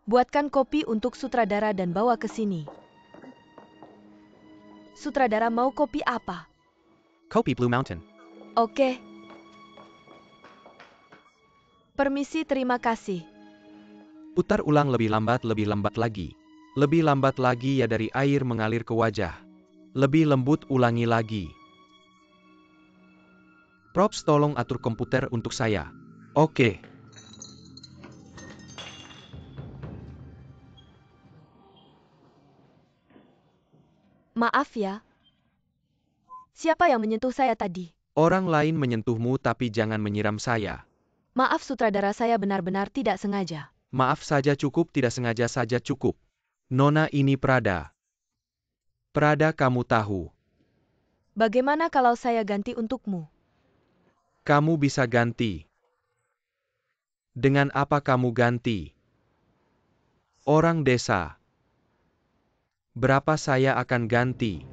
Buatkan kopi untuk sutradara dan bawa ke sini. Sutradara mau kopi apa? Kopi Blue Mountain. Oke. Permisi, terima kasih. Putar ulang lebih lambat lagi. Lebih lambat lagi ya, dari air mengalir ke wajah. Lebih lembut, ulangi lagi. Props, tolong atur komputer untuk saya. Oke. Maaf ya. Siapa yang menyentuh saya tadi? Orang lain menyentuhmu, tapi jangan menyiram saya. Maaf sutradara, saya benar-benar tidak sengaja. Maaf saja cukup, tidak sengaja saja cukup. Nona, ini Prada. Prada, kamu tahu. Bagaimana kalau saya ganti untukmu? Kamu bisa ganti. Dengan apa kamu ganti? Orang desa. Berapa saya akan ganti?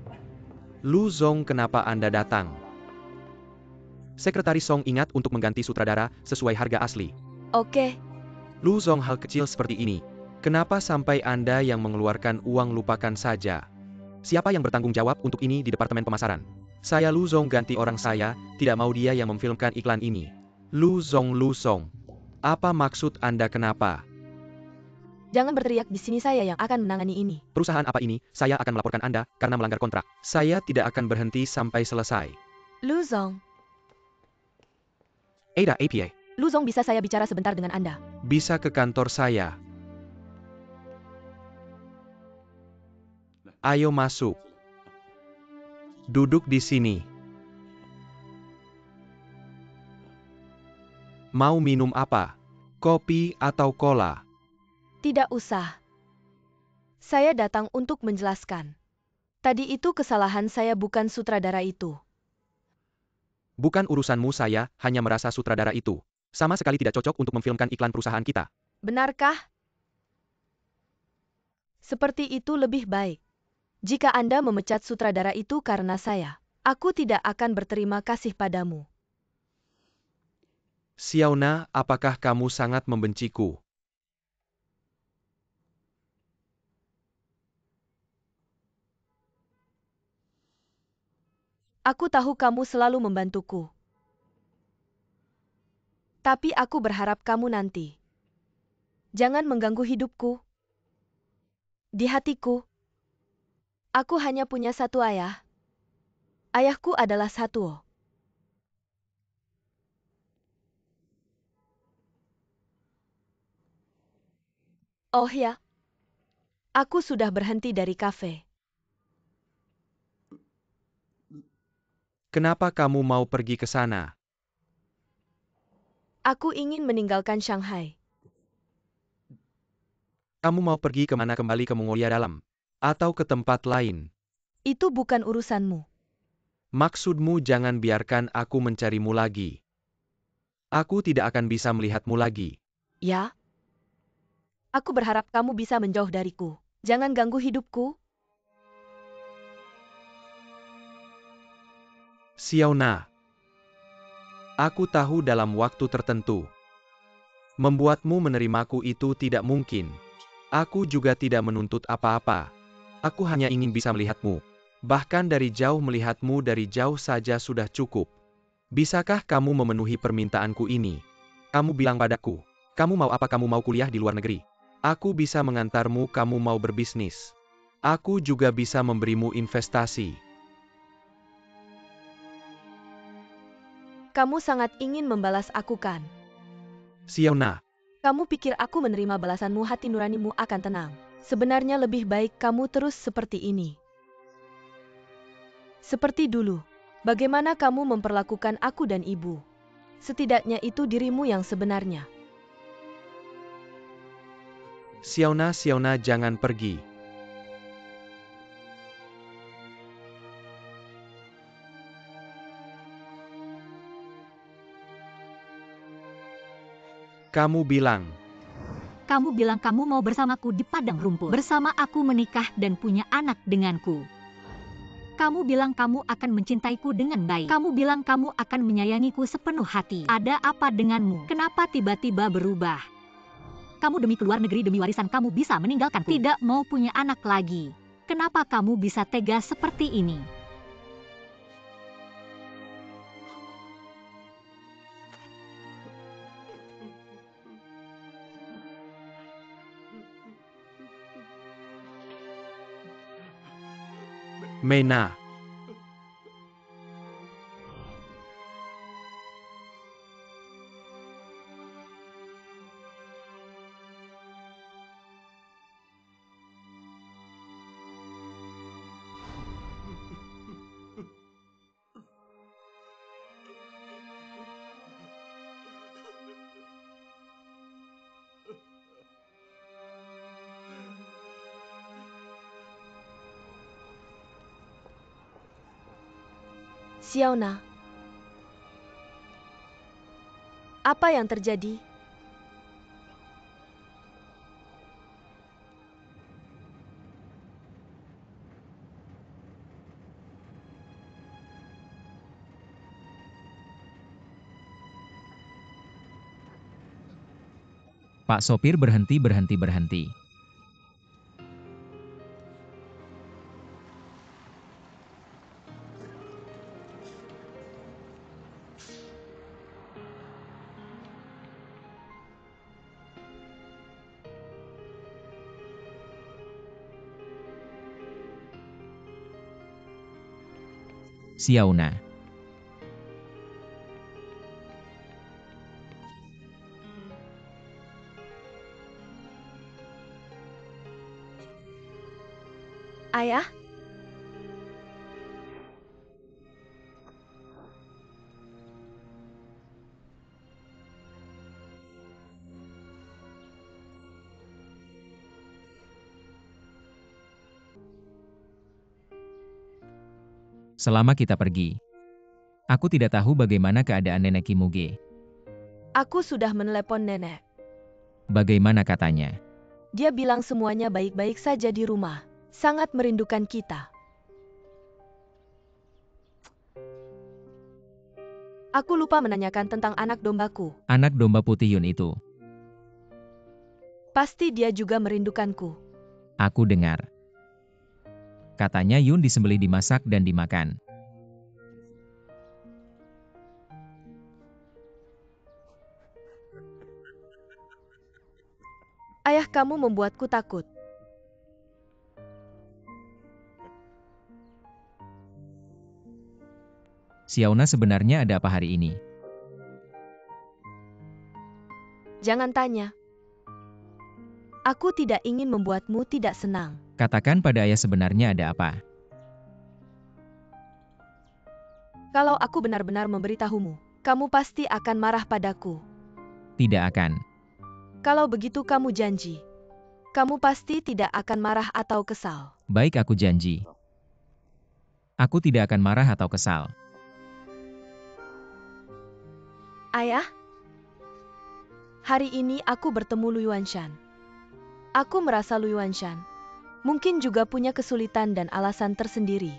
Lu Zong, kenapa Anda datang? Sekretaris Song ingat untuk mengganti sutradara sesuai harga asli. Oke. Lu Zong, hal kecil seperti ini. Kenapa sampai Anda yang mengeluarkan uang? Lupakan saja. Siapa yang bertanggung jawab untuk ini di departemen pemasaran? Saya Lu Zong, ganti orang saya, tidak mau dia yang memfilmkan iklan ini. Lu Zong, apa maksud Anda? Kenapa? Jangan berteriak di sini, saya yang akan menangani ini. Perusahaan apa ini? Saya akan melaporkan Anda karena melanggar kontrak. Saya tidak akan berhenti sampai selesai. Lu Zong. Ada APA. Lu Zong, bisa saya bicara sebentar dengan Anda? Bisa ke kantor saya. Ayo masuk. Duduk di sini. Mau minum apa? Kopi atau cola? Tidak usah. Saya datang untuk menjelaskan. Tadi itu kesalahan saya, bukan sutradara itu. Bukan urusanmu, saya hanya merasa sutradara itu sama sekali tidak cocok untuk memfilmkan iklan perusahaan kita. Benarkah? Seperti itu lebih baik. Jika Anda memecat sutradara itu karena saya, aku tidak akan berterima kasih padamu. Xiaona, apakah kamu sangat membenciku? Aku tahu kamu selalu membantuku. Tapi aku berharap kamu nanti jangan mengganggu hidupku. Di hatiku, aku hanya punya satu ayah. Ayahku adalah Satuo. Oh ya, aku sudah berhenti dari kafe. Kenapa kamu mau pergi ke sana? Aku ingin meninggalkan Shanghai. Kamu mau pergi kemana? Kembali ke Mongolia Dalam? Atau ke tempat lain? Itu bukan urusanmu. Maksudmu jangan biarkan aku mencarimu lagi. Aku tidak akan bisa melihatmu lagi. Ya? Aku berharap kamu bisa menjauh dariku. Jangan ganggu hidupku. Xiaona. Aku tahu dalam waktu tertentu. Membuatmu menerimaku itu tidak mungkin. Aku juga tidak menuntut apa-apa. Aku hanya ingin bisa melihatmu. Bahkan dari jauh, melihatmu dari jauh saja sudah cukup. Bisakah kamu memenuhi permintaanku ini? Kamu bilang padaku, kamu mau apa? Kamu mau kuliah di luar negeri? Aku bisa mengantarmu. Kamu mau berbisnis? Aku juga bisa memberimu investasi. Kamu sangat ingin membalas aku, kan? Xiaona. Kamu pikir aku menerima balasanmu, hati nuranimu akan tenang. Sebenarnya lebih baik kamu terus seperti ini. Seperti dulu. Bagaimana kamu memperlakukan aku dan ibu? Setidaknya itu dirimu yang sebenarnya. Xiaona, jangan pergi. Kamu bilang kamu mau bersamaku di padang rumput. Bersama aku menikah dan punya anak denganku. Kamu bilang kamu akan mencintaiku dengan baik. Kamu bilang kamu akan menyayangiku sepenuh hati. Ada apa denganmu? Kenapa tiba-tiba berubah? Kamu demi keluar negeri, demi warisan kamu bisa meninggalkanku. Tidak mau punya anak lagi. Kenapa kamu bisa tega seperti ini? Mena. Xiaona. Apa yang terjadi? Pak sopir berhenti. Xiaona. Ayah? Selama kita pergi, aku tidak tahu bagaimana keadaan nenek Kimuge. Aku sudah menelepon nenek. Bagaimana katanya? Dia bilang semuanya baik-baik saja di rumah. Sangat merindukan kita. Aku lupa menanyakan tentang anak dombaku. Anak domba putih Yun itu. Pasti dia juga merindukanku. Aku dengar. Katanya Yun disembelih, dimasak, dan dimakan. Ayah kamu membuatku takut. Xiaona, sebenarnya ada apa hari ini? Jangan tanya. Aku tidak ingin membuatmu tidak senang. Katakan pada ayah sebenarnya ada apa? Kalau aku benar-benar memberitahumu, kamu pasti akan marah padaku. Tidak akan. Kalau begitu kamu janji. Kamu pasti tidak akan marah atau kesal. Baik, aku janji. Aku tidak akan marah atau kesal. Ayah? Hari ini aku bertemu Lu Yuanshan. Aku merasa Lu Yuanshan mungkin juga punya kesulitan dan alasan tersendiri.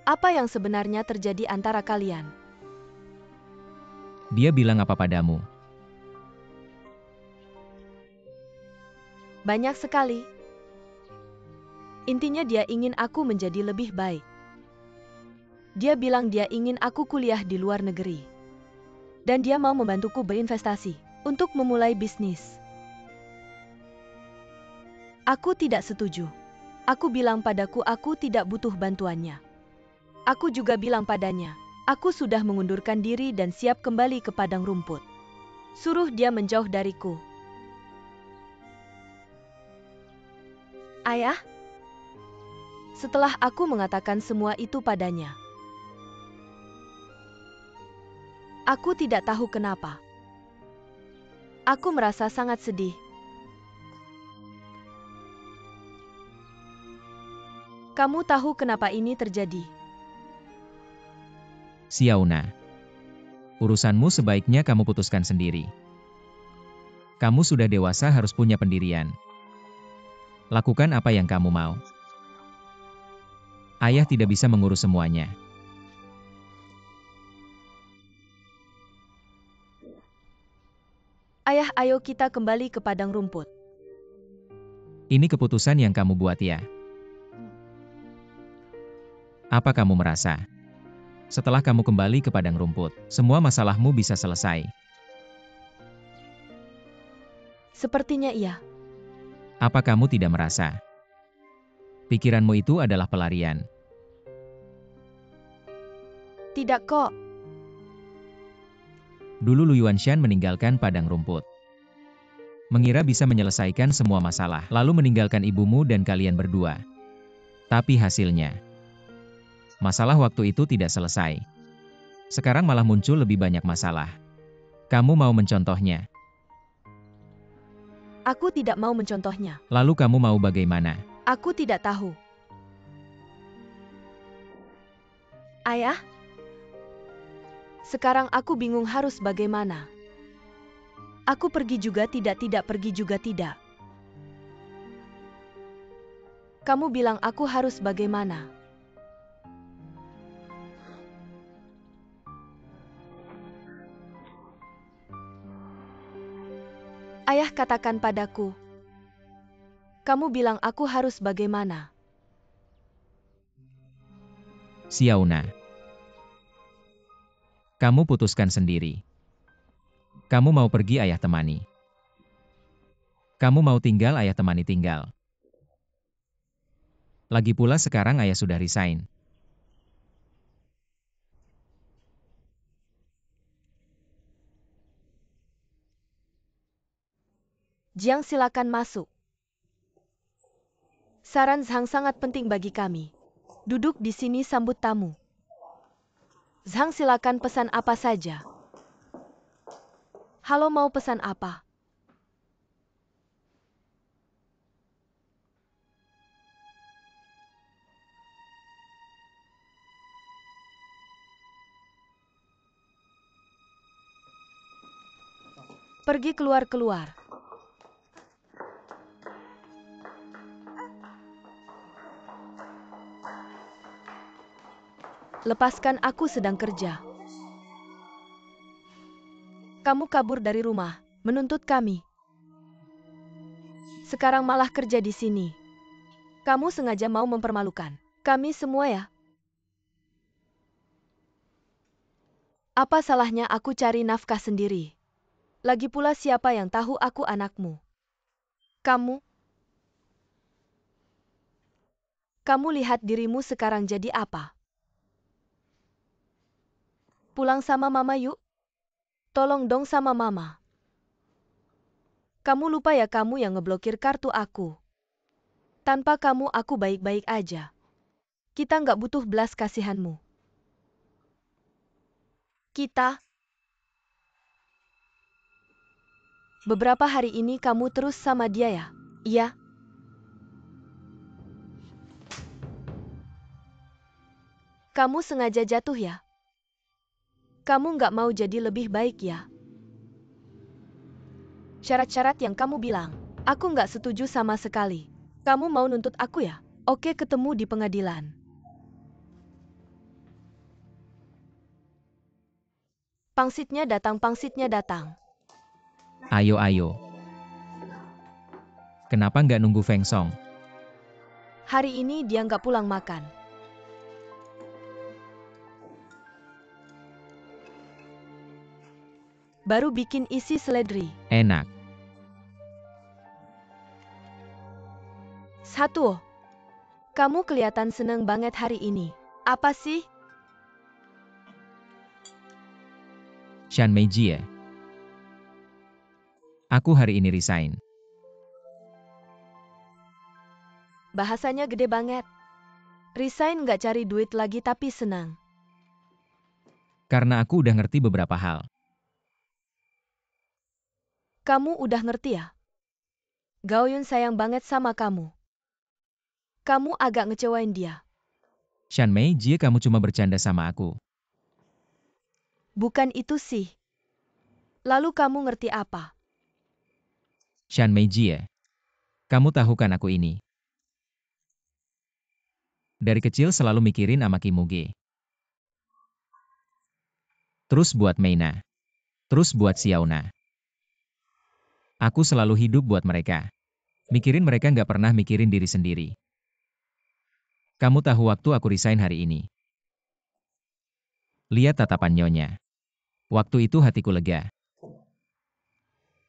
Apa yang sebenarnya terjadi antara kalian? Dia bilang apa padamu? Banyak sekali. Intinya dia ingin aku menjadi lebih baik. Dia bilang dia ingin aku kuliah di luar negeri. Dan dia mau membantuku berinvestasi untuk memulai bisnis. Aku tidak setuju. Aku bilang padaku aku tidak butuh bantuannya. Aku juga bilang padanya, aku sudah mengundurkan diri dan siap kembali ke padang rumput. Suruh dia menjauh dariku. Ayah? Setelah aku mengatakan semua itu padanya, aku tidak tahu kenapa. Aku merasa sangat sedih. Kamu tahu kenapa ini terjadi? Xiaona. Urusanmu sebaiknya kamu putuskan sendiri. Kamu sudah dewasa, harus punya pendirian. Lakukan apa yang kamu mau. Ayah tidak bisa mengurus semuanya. Ayah Ayah, ayo kita kembali ke padang rumput. Ini keputusan yang kamu buat ya? Apa kamu merasa? Setelah kamu kembali ke padang rumput, semua masalahmu bisa selesai. Sepertinya iya. Apa kamu tidak merasa? Pikiranmu itu adalah pelarian. Tidak kok. Dulu Lu Yuanshan meninggalkan padang rumput. Mengira bisa menyelesaikan semua masalah, lalu meninggalkan ibumu dan kalian berdua. Tapi hasilnya, masalah waktu itu tidak selesai. Sekarang malah muncul lebih banyak masalah. Kamu mau mencontohnya? Aku tidak mau mencontohnya. Lalu kamu mau bagaimana? Aku tidak tahu. Ayah? Sekarang aku bingung harus bagaimana. Aku pergi juga tidak pergi juga tidak. Kamu bilang aku harus bagaimana? Ayah katakan padaku. Kamu bilang aku harus bagaimana? Xiaona, kamu putuskan sendiri. Kamu mau pergi, ayah temani. Kamu mau tinggal, ayah temani tinggal. Lagi pula sekarang ayah sudah resign. Jiang, silakan masuk. Saran Zhang sangat penting bagi kami. Duduk di sini sambut tamu. Zhang, silakan pesan apa saja. Halo, mau pesan apa? Pergi keluar-keluar. Lepaskan, aku sedang kerja. Kamu kabur dari rumah, menuntut kami. Sekarang malah kerja di sini. Kamu sengaja mau mempermalukan kami semua ya? Apa salahnya aku cari nafkah sendiri? Lagi pula siapa yang tahu aku anakmu? Kamu? Kamu lihat dirimu sekarang jadi apa? Pulang sama mama yuk. Tolong dong sama mama. Kamu lupa ya kamu yang ngeblokir kartu aku. Tanpa kamu aku baik-baik aja. Kita nggak butuh belas kasihanmu. Kita. Beberapa hari ini kamu terus sama dia ya? Iya. Kamu sengaja jatuh ya? Kamu nggak mau jadi lebih baik ya? Syarat-syarat yang kamu bilang, aku nggak setuju sama sekali. Kamu mau nuntut aku ya? Oke, ketemu di pengadilan. Pangsitnya datang, pangsitnya datang. Ayo, ayo. Kenapa nggak nunggu Feng Song? Hari ini dia nggak pulang makan. Baru bikin isi seledri. Enak. Satu. Kamu kelihatan seneng banget hari ini. Apa sih? Shan Meijie. Aku hari ini resign. Bahasanya gede banget. Resign nggak cari duit lagi tapi senang. Karena aku udah ngerti beberapa hal. Kamu udah ngerti ya? Gaoyun sayang banget sama kamu. Kamu agak ngecewain dia. Shan Meijie, kamu cuma bercanda sama aku. Bukan itu sih. Lalu kamu ngerti apa? Shan Meijie. Kamu tahu kan aku ini? Dari kecil selalu mikirin sama Kimuge. Terus buat Meina. Terus buat Xiaona. Aku selalu hidup buat mereka. Mikirin mereka nggak pernah mikirin diri sendiri. Kamu tahu waktu aku resign hari ini. Lihat tatapan Nyonya. Waktu itu hatiku lega.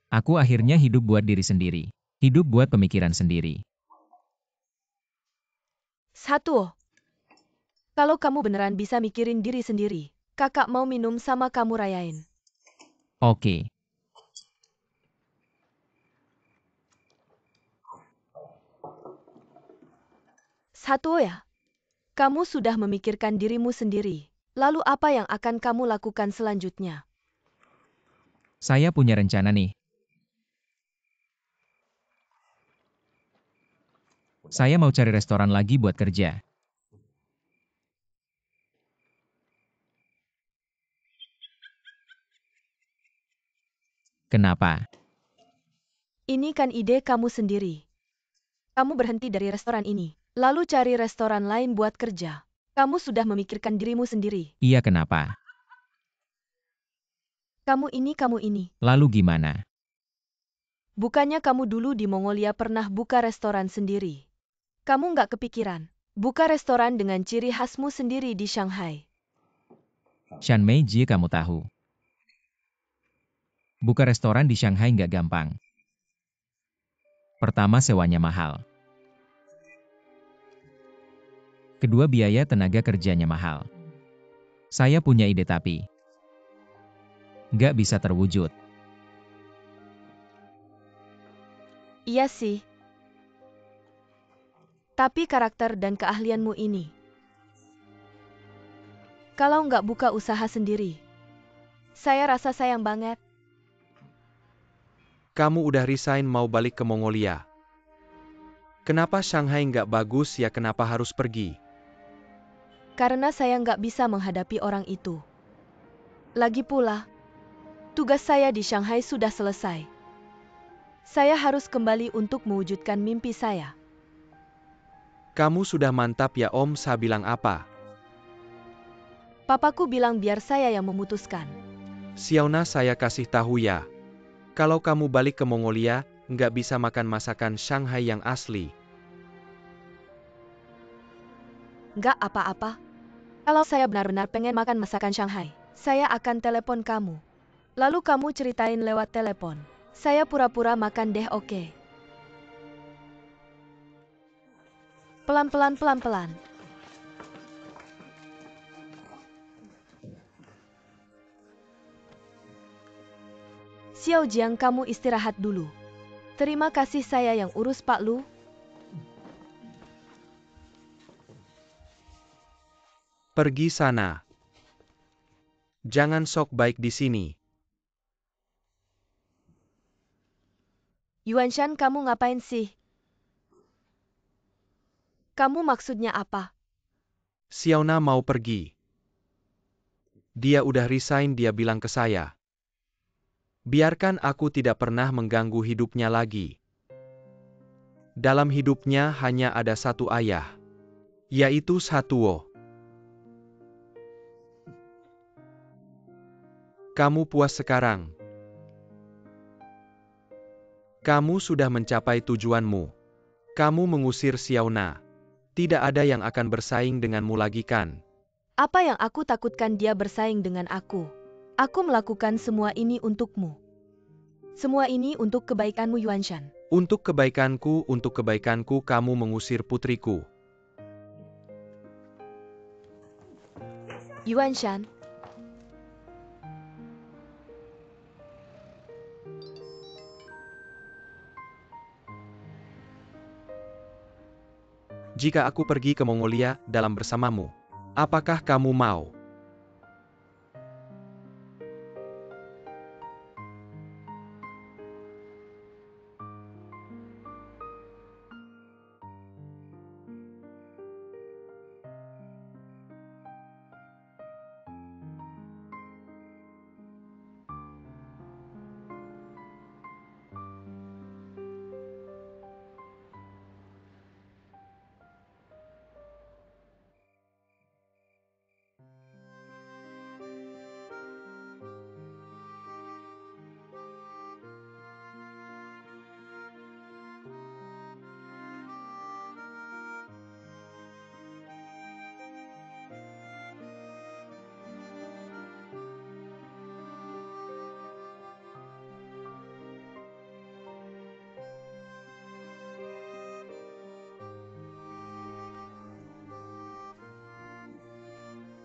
Aku akhirnya hidup buat diri sendiri. Hidup buat pemikiran sendiri. Satu. Kalau kamu beneran bisa mikirin diri sendiri, kakak mau minum sama kamu rayain. Oke. Satu ya. Kamu sudah memikirkan dirimu sendiri. Lalu apa yang akan kamu lakukan selanjutnya? Saya punya rencana nih. Saya mau cari restoran lagi buat kerja. Kenapa? Ini kan ide kamu sendiri. Kamu berhenti dari restoran ini, lalu cari restoran lain buat kerja. Kamu sudah memikirkan dirimu sendiri. Iya, kenapa? Kamu ini. Lalu gimana? Bukannya kamu dulu di Mongolia pernah buka restoran sendiri? Kamu nggak kepikiran buka restoran dengan ciri khasmu sendiri di Shanghai? Shan Meiji, kamu tahu. Buka restoran di Shanghai nggak gampang. Pertama, sewanya mahal. Kedua, biaya tenaga kerjanya mahal. Saya punya ide tapi nggak bisa terwujud. Iya sih. Tapi karakter dan keahlianmu ini. Kalau nggak buka usaha sendiri, saya rasa sayang banget. Kamu udah resign mau balik ke Mongolia. Kenapa Shanghai nggak bagus ya, kenapa harus pergi? Karena saya nggak bisa menghadapi orang itu. Lagi pula, tugas saya di Shanghai sudah selesai. Saya harus kembali untuk mewujudkan mimpi saya. Kamu sudah mantap ya Om, saya bilang apa? Papaku bilang biar saya yang memutuskan. Xiaona, saya kasih tahu ya. Kalau kamu balik ke Mongolia, nggak bisa makan masakan Shanghai yang asli. Nggak apa-apa. Kalau saya benar-benar pengen makan masakan Shanghai, saya akan telepon kamu. Lalu kamu ceritain lewat telepon. Saya pura-pura makan deh, oke? Pelan-pelan. Xiao Jiang, kamu istirahat dulu. Terima kasih, saya yang urus Pak Lu. Pergi sana. Jangan sok baik di sini. Yuanshan, kamu ngapain sih? Kamu maksudnya apa? Xiaona mau pergi. Dia udah resign, dia bilang ke saya. Biarkan aku tidak pernah mengganggu hidupnya lagi. Dalam hidupnya hanya ada satu ayah, yaitu Satuo. Kamu puas sekarang? Kamu sudah mencapai tujuanmu. Kamu mengusir Xiaona. Tidak ada yang akan bersaing denganmu lagi kan? Apa yang aku takutkan dia bersaing dengan aku? Aku melakukan semua ini untukmu. Semua ini untuk kebaikanmu, Yuanshan. Untuk kebaikanku kamu mengusir putriku. Yuanshan. Jika aku pergi ke Mongolia dalam bersamamu, apakah kamu mau?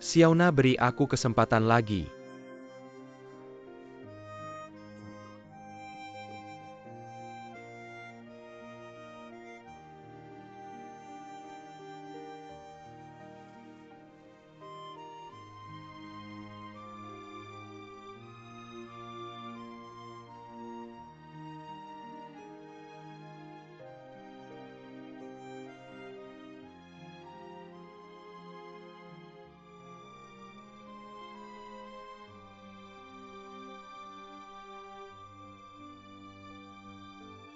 Xiaona, beri aku kesempatan lagi.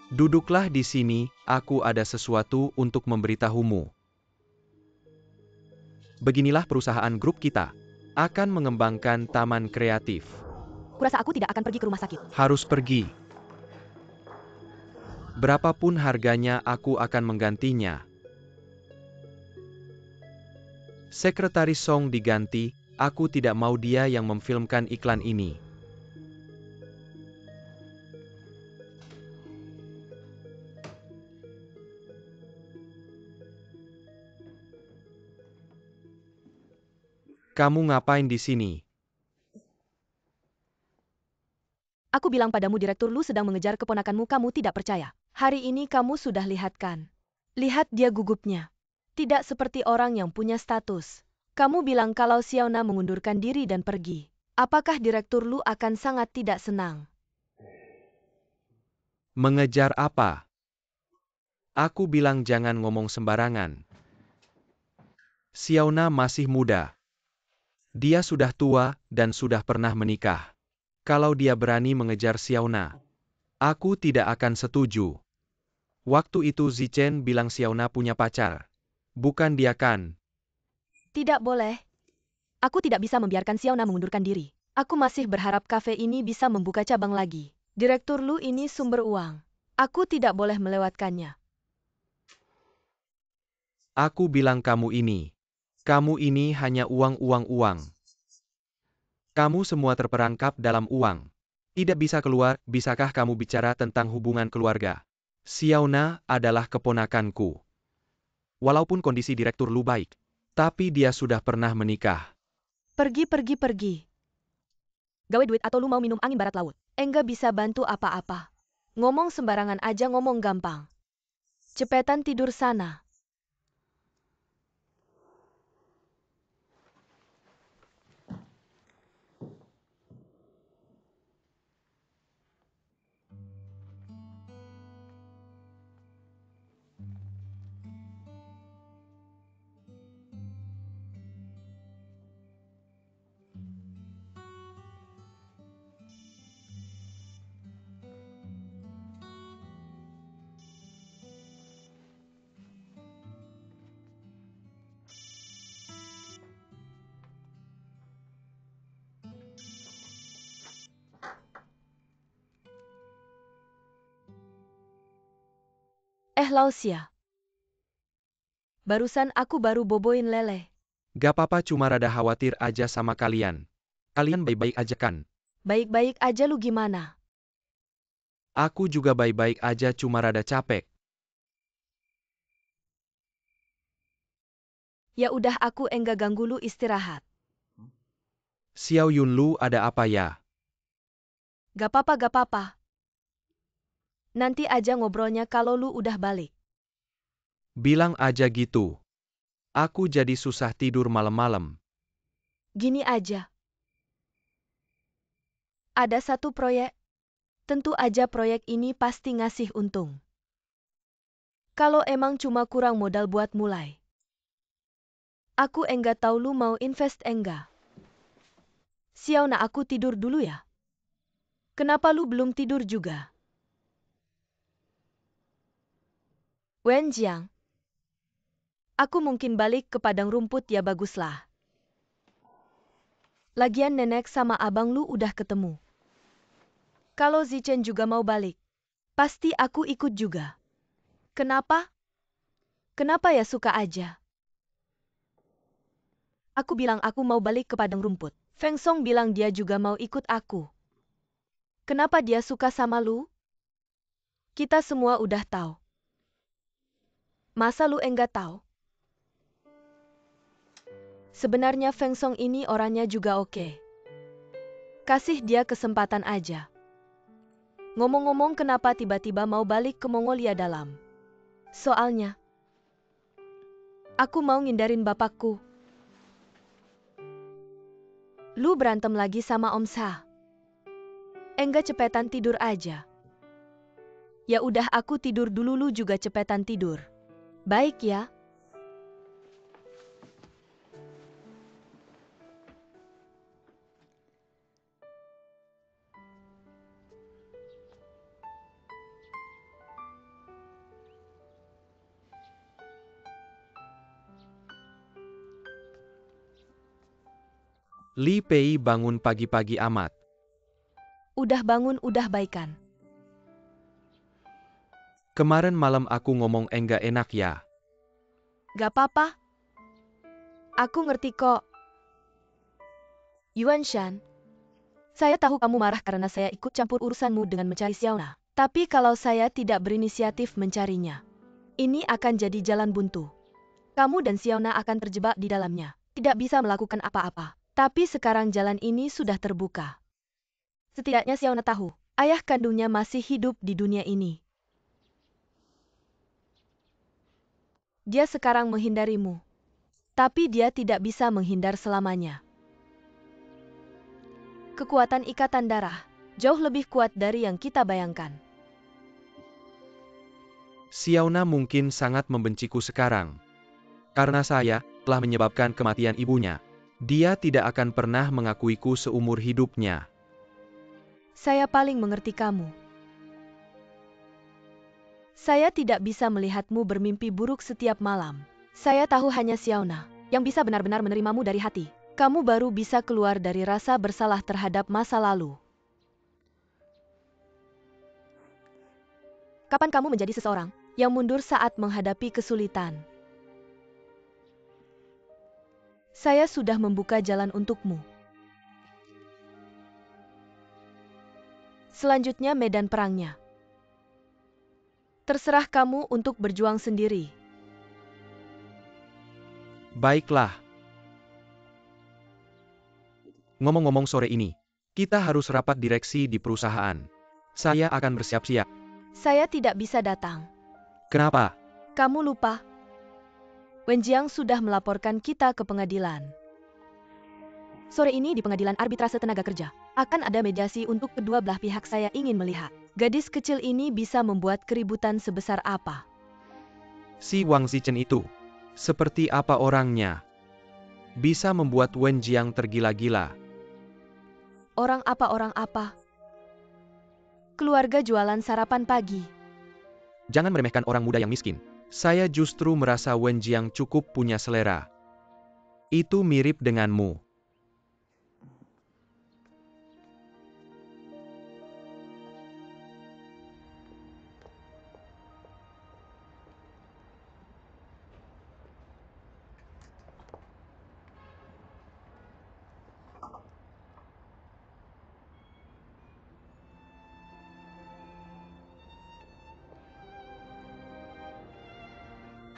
Duduklah di sini, aku ada sesuatu untuk memberitahumu. Beginilah perusahaan grup kita. Akan mengembangkan taman kreatif. Kurasa aku tidak akan pergi ke rumah sakit. Harus pergi. Berapapun harganya aku akan menggantinya. Sekretaris Song diganti, aku tidak mau dia yang memfilmkan iklan ini. Kamu ngapain di sini? Aku bilang padamu Direktur Lu sedang mengejar keponakanmu, kamu tidak percaya. Hari ini kamu sudah lihat kan? Lihat dia gugupnya. Tidak seperti orang yang punya status. Kamu bilang kalau Xiaona mengundurkan diri dan pergi. Apakah Direktur Lu akan sangat tidak senang? Mengejar apa? Aku bilang jangan ngomong sembarangan. Xiaona masih muda. Dia sudah tua dan sudah pernah menikah. Kalau dia berani mengejar Xiaona, aku tidak akan setuju. Waktu itu Zichen bilang Xiaona punya pacar. Bukan dia kan? Tidak boleh. Aku tidak bisa membiarkan Xiaona mengundurkan diri. Aku masih berharap kafe ini bisa membuka cabang lagi. Direktur Lu ini sumber uang. Aku tidak boleh melewatkannya. Aku bilang kamu ini hanya uang. Kamu semua terperangkap dalam uang. Tidak bisa keluar, bisakah kamu bicara tentang hubungan keluarga? Xiaona adalah keponakanku. Walaupun kondisi Direktur Lu baik, tapi dia sudah pernah menikah. Pergi. Gawe duit atau lu mau minum angin barat laut? Enggak bisa bantu apa-apa. Ngomong sembarangan aja, ngomong gampang. Cepetan tidur sana. Lausia. Barusan aku baru boboin lele. Gak apa-apa, cuma rada khawatir aja sama kalian. Kalian baik-baik aja kan? Baik-baik aja, lu gimana? Aku juga baik-baik aja, cuma rada capek. Ya udah, aku enggak ganggu lu, istirahat. Xiao Yunlu, ada apa ya? Gak apa-apa. Nanti aja ngobrolnya kalau lu udah balik. Bilang aja gitu. Aku jadi susah tidur malam-malam. Gini aja. Ada satu proyek. Tentu aja proyek ini pasti ngasih untung. Kalau emang cuma kurang modal buat mulai. Aku enggak tahu lu mau invest enggak. Xiaona, aku tidur dulu ya. Kenapa lu belum tidur juga? Wenjiang. Aku mungkin balik ke padang rumput ya, baguslah. Lagian nenek sama abang lu udah ketemu. Kalau Zichen juga mau balik, pasti aku ikut juga. Kenapa? Kenapa ya, suka aja. Aku bilang aku mau balik ke padang rumput. Feng Song bilang dia juga mau ikut aku. Kenapa dia suka sama lu? Kita semua udah tahu. Masa lu enggak tahu? Sebenarnya Feng Song ini orangnya juga oke. Kasih dia kesempatan aja. Ngomong-ngomong, kenapa tiba-tiba mau balik ke Mongolia dalam? Soalnya, aku mau ngindarin bapakku. Lu berantem lagi sama Om Sa. Enggak, cepetan tidur aja. Ya udah, aku tidur dulu, lu juga cepetan tidur. Baik ya. Li Pei bangun pagi-pagi amat. Udah bangun, udah baikan. Kemarin malam aku ngomong enggak enak ya. Gak apa-apa. Aku ngerti kok. Yuan Shan, saya tahu kamu marah karena saya ikut campur urusanmu dengan mencari Xiaona. Tapi kalau saya tidak berinisiatif mencarinya, ini akan jadi jalan buntu. Kamu dan Xiaona akan terjebak di dalamnya, tidak bisa melakukan apa-apa. Tapi sekarang jalan ini sudah terbuka. Setidaknya Xiaona tahu, ayah kandungnya masih hidup di dunia ini. Dia sekarang menghindarimu. Tapi dia tidak bisa menghindar selamanya. Kekuatan ikatan darah jauh lebih kuat dari yang kita bayangkan. Xiaona mungkin sangat membenciku sekarang. Karena saya telah menyebabkan kematian ibunya. Dia tidak akan pernah mengakuiku seumur hidupnya. Saya paling mengerti kamu. Saya tidak bisa melihatmu bermimpi buruk setiap malam. Saya tahu hanya Xiaona yang bisa benar-benar menerimamu dari hati. Kamu baru bisa keluar dari rasa bersalah terhadap masa lalu. Kapan kamu menjadi seseorang yang mundur saat menghadapi kesulitan? Saya sudah membuka jalan untukmu. Selanjutnya medan perangnya. Terserah kamu untuk berjuang sendiri. Baiklah. Ngomong-ngomong, sore ini kita harus rapat direksi di perusahaan. Saya akan bersiap-siap. Saya tidak bisa datang. Kenapa? Kamu lupa? Wen Jiang sudah melaporkan kita ke pengadilan. Sore ini di pengadilan arbitrase tenaga kerja, akan ada mediasi untuk kedua belah pihak. Saya ingin melihat gadis kecil ini bisa membuat keributan sebesar apa. Si Wang Zichen itu, seperti apa orangnya? Bisa membuat Wen Jiang tergila-gila. Orang apa? Keluarga jualan sarapan pagi. Jangan meremehkan orang muda yang miskin. Saya justru merasa Wen Jiang cukup punya selera. Itu mirip denganmu.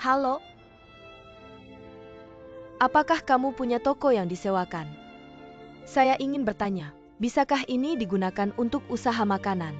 Halo? Apakah kamu punya toko yang disewakan? Saya ingin bertanya, bisakah ini digunakan untuk usaha makanan?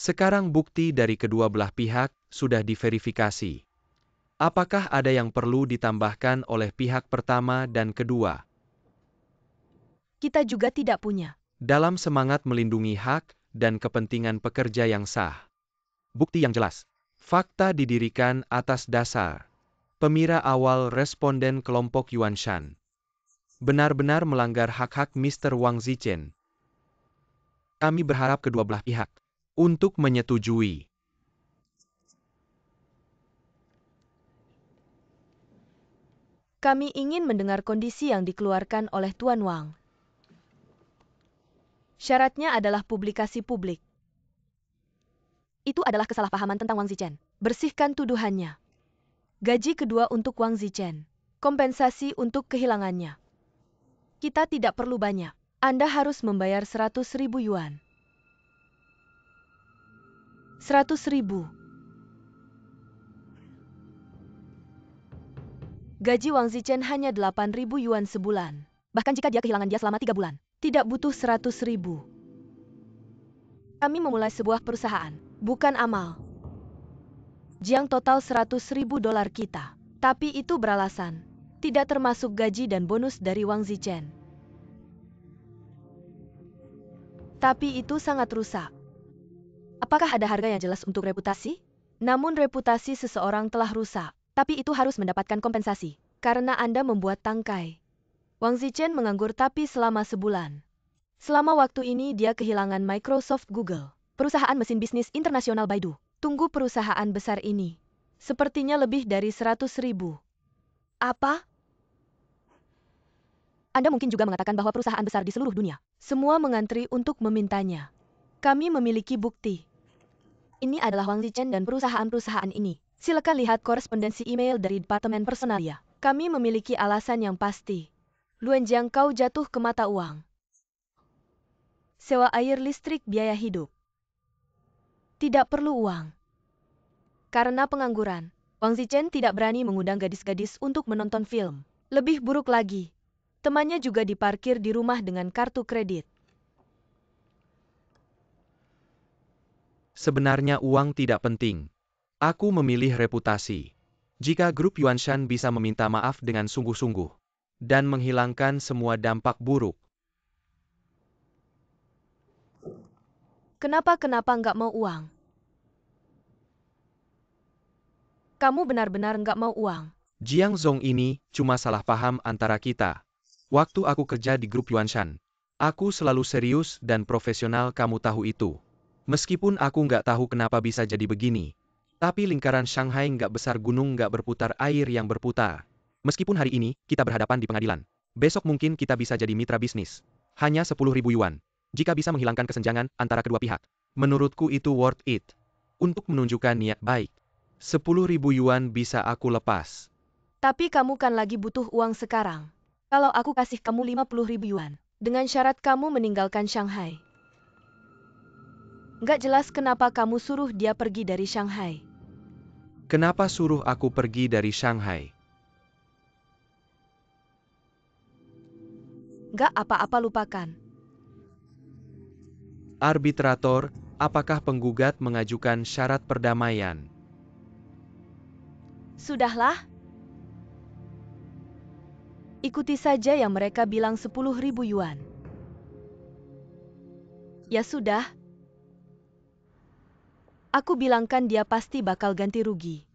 Sekarang bukti dari kedua belah pihak sudah diverifikasi. Apakah ada yang perlu ditambahkan oleh pihak pertama dan kedua? Kita juga tidak punya. Dalam semangat melindungi hak dan kepentingan pekerja yang sah. Bukti yang jelas. Fakta didirikan atas dasar pemira awal responden kelompok Yuan Shan. Benar-benar melanggar hak-hak Mr. Wang Zichen. Kami berharap kedua belah pihak untuk menyetujui. Kami ingin mendengar kondisi yang dikeluarkan oleh Tuan Wang. Syaratnya adalah publikasi publik. Itu adalah kesalahpahaman tentang Wang Zichen. Bersihkan tuduhannya. Gaji kedua untuk Wang Zichen. Kompensasi untuk kehilangannya. Kita tidak perlu banyak. Anda harus membayar 100.000 yuan. 100.000. Gaji Wang Zichen hanya 8.000 yuan sebulan. Bahkan jika dia kehilangan dia selama 3 bulan. Tidak butuh 100.000. Kami memulai sebuah perusahaan, bukan amal. Jiang total 100.000 dolar kita. Tapi itu beralasan. Tidak termasuk gaji dan bonus dari Wang Zichen. Tapi itu sangat rusak. Apakah ada harga yang jelas untuk reputasi? Namun reputasi seseorang telah rusak. Tapi itu harus mendapatkan kompensasi. Karena Anda membuat tangkai. Wang Zichen menganggur tapi selama sebulan. Selama waktu ini dia kehilangan Microsoft Google. Perusahaan mesin bisnis internasional Baidu. Tunggu perusahaan besar ini. Sepertinya lebih dari 100.000. Apa? Anda mungkin juga mengatakan bahwa perusahaan besar di seluruh dunia. Semua mengantri untuk memintanya. Kami memiliki bukti. Ini adalah Wang Zichen dan perusahaan-perusahaan ini. Silakan lihat korespondensi email dari Departemen Personalia. Kami memiliki alasan yang pasti. Luan Jiang kau jatuh ke mata uang. Sewa air listrik biaya hidup. Tidak perlu uang. Karena pengangguran, Wang Zichen tidak berani mengundang gadis-gadis untuk menonton film. Lebih buruk lagi, temannya juga diparkir di rumah dengan kartu kredit. Sebenarnya uang tidak penting. Aku memilih reputasi. Jika grup Yuanshan bisa meminta maaf dengan sungguh-sungguh dan menghilangkan semua dampak buruk. Kenapa nggak mau uang? Kamu benar-benar nggak mau uang. Jiang Zong ini cuma salah paham antara kita. Waktu aku kerja di grup Yuanshan, aku selalu serius dan profesional, kamu tahu itu. Meskipun aku nggak tahu kenapa bisa jadi begini. Tapi lingkaran Shanghai nggak besar, gunung nggak berputar, air yang berputar. Meskipun hari ini kita berhadapan di pengadilan, besok mungkin kita bisa jadi mitra bisnis. Hanya 10.000 yuan. Jika bisa menghilangkan kesenjangan antara kedua pihak. Menurutku itu worth it. Untuk menunjukkan niat baik. 10.000 yuan bisa aku lepas. Tapi kamu kan lagi butuh uang sekarang. Kalau aku kasih kamu 50.000 yuan, dengan syarat kamu meninggalkan Shanghai. Nggak jelas kenapa kamu suruh dia pergi dari Shanghai. Kenapa suruh aku pergi dari Shanghai? Nggak apa-apa, lupakan. Arbitrator, apakah penggugat mengajukan syarat perdamaian? Sudahlah. Ikuti saja yang mereka bilang, 10.000 yuan. Ya sudah. Aku bilangkan dia pasti bakal ganti rugi.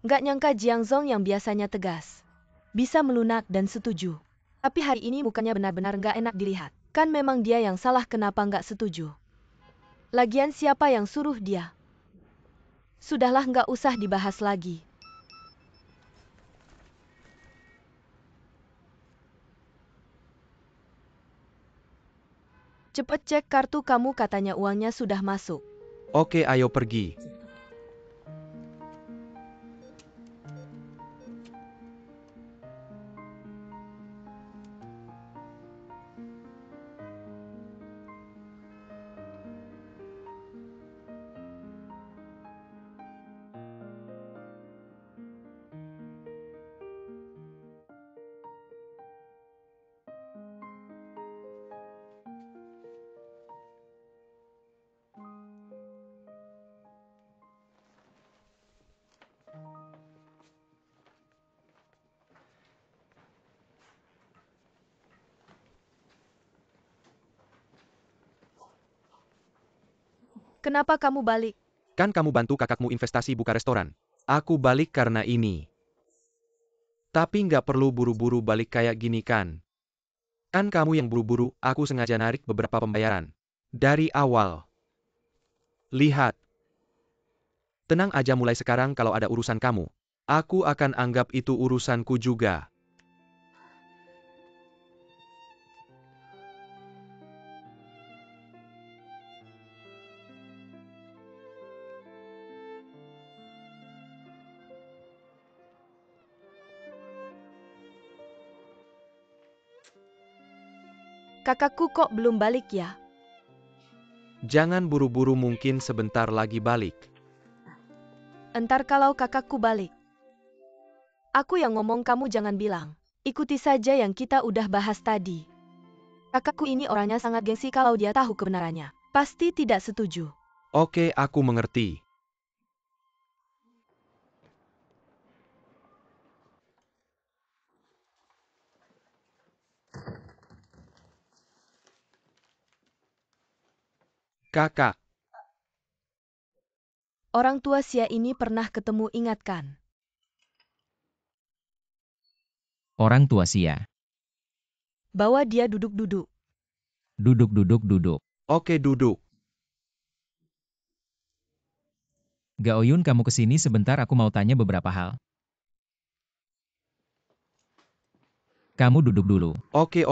Nggak nyangka Jiang Zong yang biasanya tegas bisa melunak dan setuju. Tapi hari ini mukanya benar-benar nggak enak dilihat. Kan memang dia yang salah, kenapa nggak setuju. Lagian siapa yang suruh dia? Sudahlah, nggak usah dibahas lagi. Cepet cek kartu kamu, katanya uangnya sudah masuk. Oke, ayo pergi. Kenapa kamu balik? Kan kamu bantu kakakmu investasi buka restoran. Aku balik karena ini. Tapi nggak perlu buru-buru balik kayak gini kan. Kan kamu yang buru-buru, aku sengaja narik beberapa pembayaran. Dari awal. Lihat. Tenang aja, mulai sekarang kalau ada urusan kamu, aku akan anggap itu urusanku juga. Kakakku kok belum balik ya? Jangan buru-buru, mungkin sebentar lagi balik. Entar kalau kakakku balik. Aku yang ngomong, kamu jangan bilang. Ikuti saja yang kita udah bahas tadi. Kakakku ini orangnya sangat gengsi, kalau dia tahu kebenarannya pasti tidak setuju. Oke, aku mengerti. Kakak, Orang tua Sia ini pernah ketemu, ingatkan. Orang tua Sia. Bawa dia duduk-duduk. Duduk. oke duduk. Gaoyun, kamu kesini sebentar, aku mau tanya beberapa hal. Kamu duduk dulu. Oke.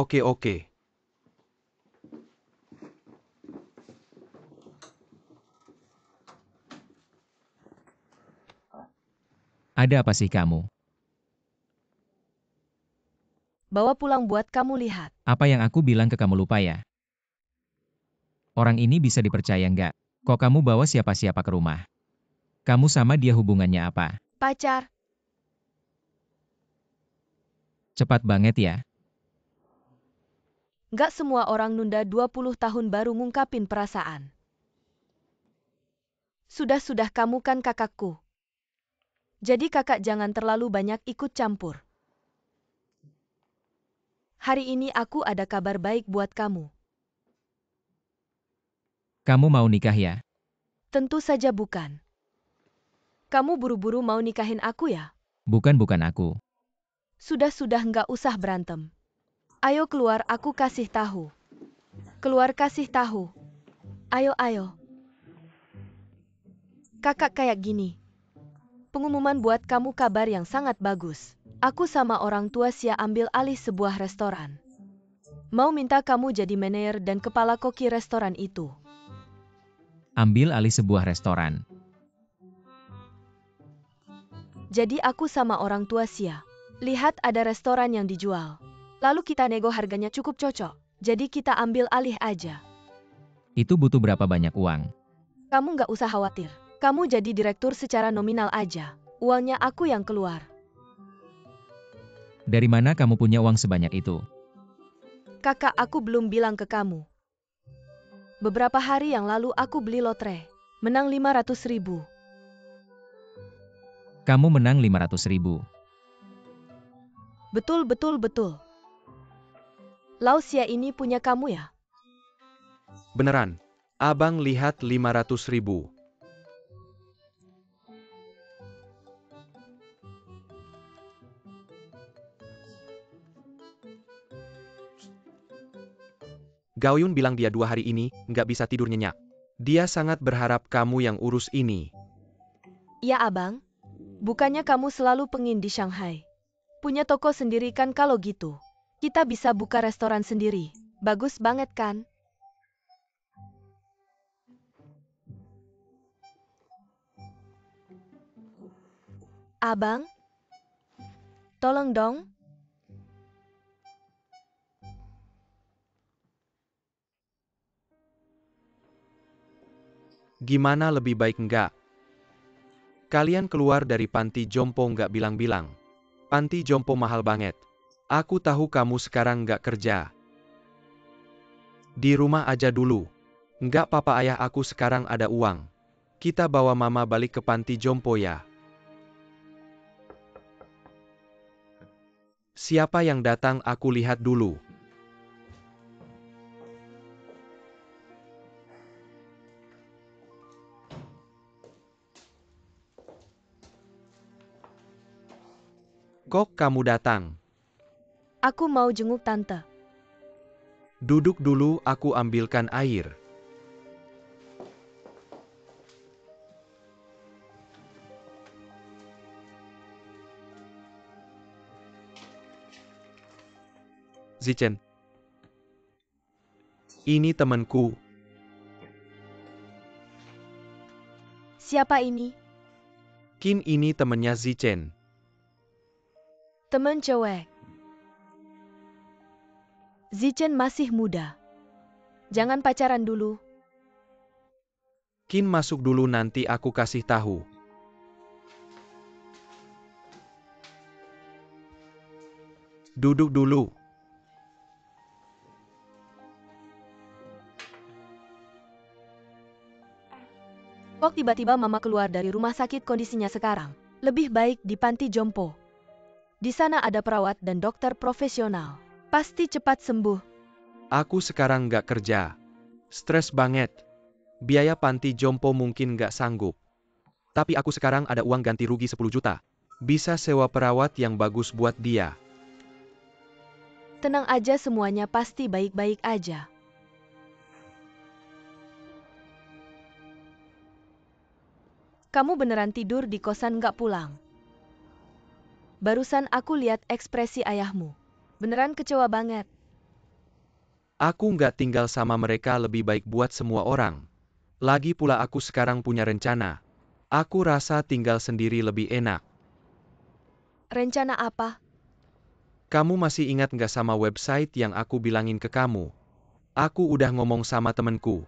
Ada apa sih kamu? Bawa pulang buat kamu lihat. Apa yang aku bilang ke kamu lupa ya? Orang ini bisa dipercaya nggak? Kok kamu bawa siapa-siapa ke rumah? Kamu sama dia hubungannya apa? Pacar, Cepat banget ya. nggak semua orang nunda 20 tahun baru ngungkapin perasaan. Sudah, kamu kan kakakku. Jadi kakak jangan terlalu banyak ikut campur. Hari ini aku ada kabar baik buat kamu. Kamu mau nikah ya? Tentu saja bukan. Kamu buru-buru mau nikahin aku ya? Bukan aku. Sudah, nggak usah berantem. Ayo keluar, aku kasih tahu. Keluar, kasih tahu. Ayo. Kakak kayak gini. Pengumuman buat kamu, kabar yang sangat bagus. Aku sama orang tua Sia ambil alih sebuah restoran. Mau minta kamu jadi manajer dan kepala koki restoran itu. Ambil alih sebuah restoran. Jadi aku sama orang tua Sia lihat ada restoran yang dijual. Lalu kita nego harganya cukup cocok. Jadi kita ambil alih aja. Itu butuh berapa banyak uang? Kamu nggak usah khawatir. Kamu jadi direktur secara nominal aja. Uangnya aku yang keluar. Dari mana kamu punya uang sebanyak itu? Kakak, aku belum bilang ke kamu. Beberapa hari yang lalu aku beli lotre. Menang 500.000. Kamu menang 500.000. Betul. Lausia ini punya kamu ya? Beneran. Abang lihat 500.000. Gaoyun bilang dia 2 hari ini nggak bisa tidur nyenyak. Dia sangat berharap kamu yang urus ini. Ya abang. Bukannya kamu selalu pengin di Shanghai? Punya toko sendiri kan, kalau gitu. Kita bisa buka restoran sendiri. Bagus banget kan? Abang? Tolong dong. Gimana, lebih baik nggak? Kalian keluar dari panti jompo nggak bilang-bilang. Panti jompo mahal banget. Aku tahu kamu sekarang nggak kerja. Di rumah aja dulu. Nggak papa ayah, aku sekarang ada uang. Kita bawa mama balik ke panti jompo ya. Siapa yang datang, aku lihat dulu. Kok kamu datang? Aku mau jenguk tante. Duduk dulu, aku ambilkan air. Zichen. Ini temanku. Siapa ini? Qin, ini temennya Zichen. Temen cewek. Zichen masih muda. Jangan pacaran dulu. Qin masuk dulu nanti aku kasih tahu. Duduk dulu. Kok tiba-tiba mama keluar dari rumah sakit kondisinya sekarang? Lebih baik di panti jompo. Di sana ada perawat dan dokter profesional. Pasti cepat sembuh. Aku sekarang nggak kerja. Stres banget. Biaya panti jompo mungkin nggak sanggup. Tapi aku sekarang ada uang ganti rugi 10 juta. Bisa sewa perawat yang bagus buat dia. Tenang aja, semuanya pasti baik-baik aja. Kamu beneran tidur di kosan nggak pulang? Barusan aku lihat ekspresi ayahmu. Beneran kecewa banget. Aku nggak tinggal sama mereka, lebih baik buat semua orang. Lagi pula aku sekarang punya rencana. Aku rasa tinggal sendiri lebih enak. Rencana apa? Kamu masih ingat nggak sama website yang aku bilangin ke kamu? Aku udah ngomong sama temenku.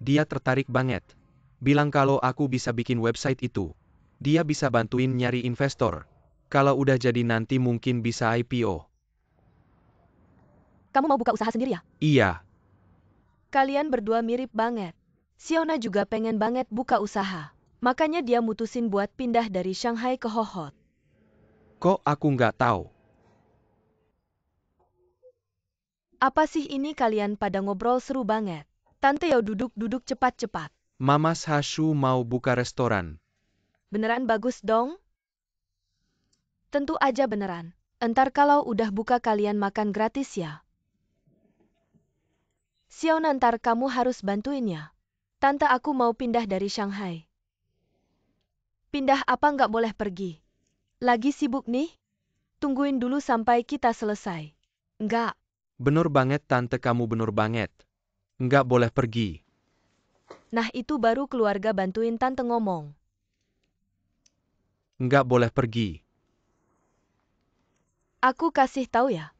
Dia tertarik banget. Bilang kalau aku bisa bikin website itu. Dia bisa bantuin nyari investor. Kalau udah jadi nanti mungkin bisa IPO. Kamu mau buka usaha sendiri ya? Iya. Kalian berdua mirip banget. Xiona juga pengen banget buka usaha. Makanya dia mutusin buat pindah dari Shanghai ke Hohhot. Kok aku nggak tahu? Apa sih ini, kalian pada ngobrol seru banget. Tante Yao duduk-duduk cepat-cepat. Mama Hashu mau buka restoran. Beneran bagus dong? Tentu aja beneran. Entar kalau udah buka kalian makan gratis ya. Xiona, ntar kamu harus bantuin ya. Tante, aku mau pindah dari Shanghai. Pindah apa, nggak boleh pergi? Lagi sibuk nih? Tungguin dulu sampai kita selesai. Nggak. Bener banget tante, kamu bener banget. Nggak boleh pergi. Nah itu baru keluarga bantuin tante ngomong. Nggak boleh pergi. Aku kasih tahu ya.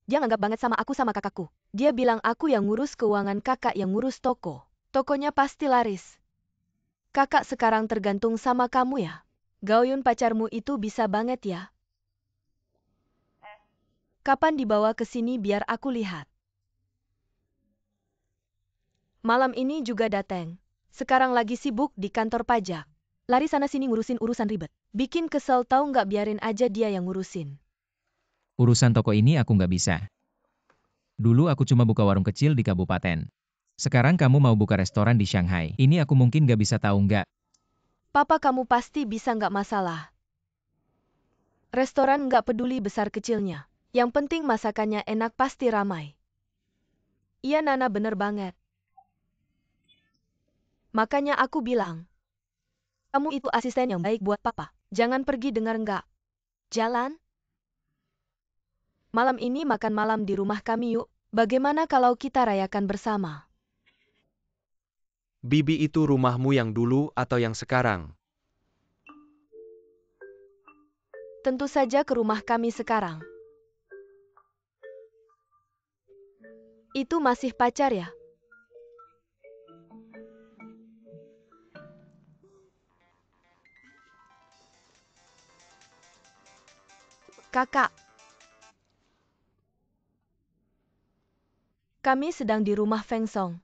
Dia nganggap banget sama aku sama kakakku. Dia bilang aku yang ngurus keuangan, kakak yang ngurus toko. Tokonya pasti laris. Kakak sekarang tergantung sama kamu ya. Gaoyun pacarmu itu bisa banget ya. Kapan dibawa ke sini biar aku lihat. Malam ini juga datang. Sekarang lagi sibuk di kantor pajak. Lari sana sini ngurusin urusan ribet. Bikin kesel tahu nggak, biarin aja dia yang ngurusin. Urusan toko ini aku nggak bisa. Dulu aku cuma buka warung kecil di kabupaten. Sekarang kamu mau buka restoran di Shanghai. Ini aku mungkin nggak bisa tahu nggak. Papa kamu pasti bisa, nggak masalah. Restoran nggak peduli besar kecilnya. Yang penting masakannya enak, pasti ramai. Iya Nana, bener banget. Makanya aku bilang, kamu itu asisten yang baik buat papa. Jangan pergi, dengar nggak? Jalan? Malam ini makan malam di rumah kami yuk. Bagaimana kalau kita rayakan bersama? Bibi, itu rumahmu yang dulu atau yang sekarang? Tentu saja ke rumah kami sekarang. Itu masih pacar ya? Kakak. Kami sedang di rumah Feng Song.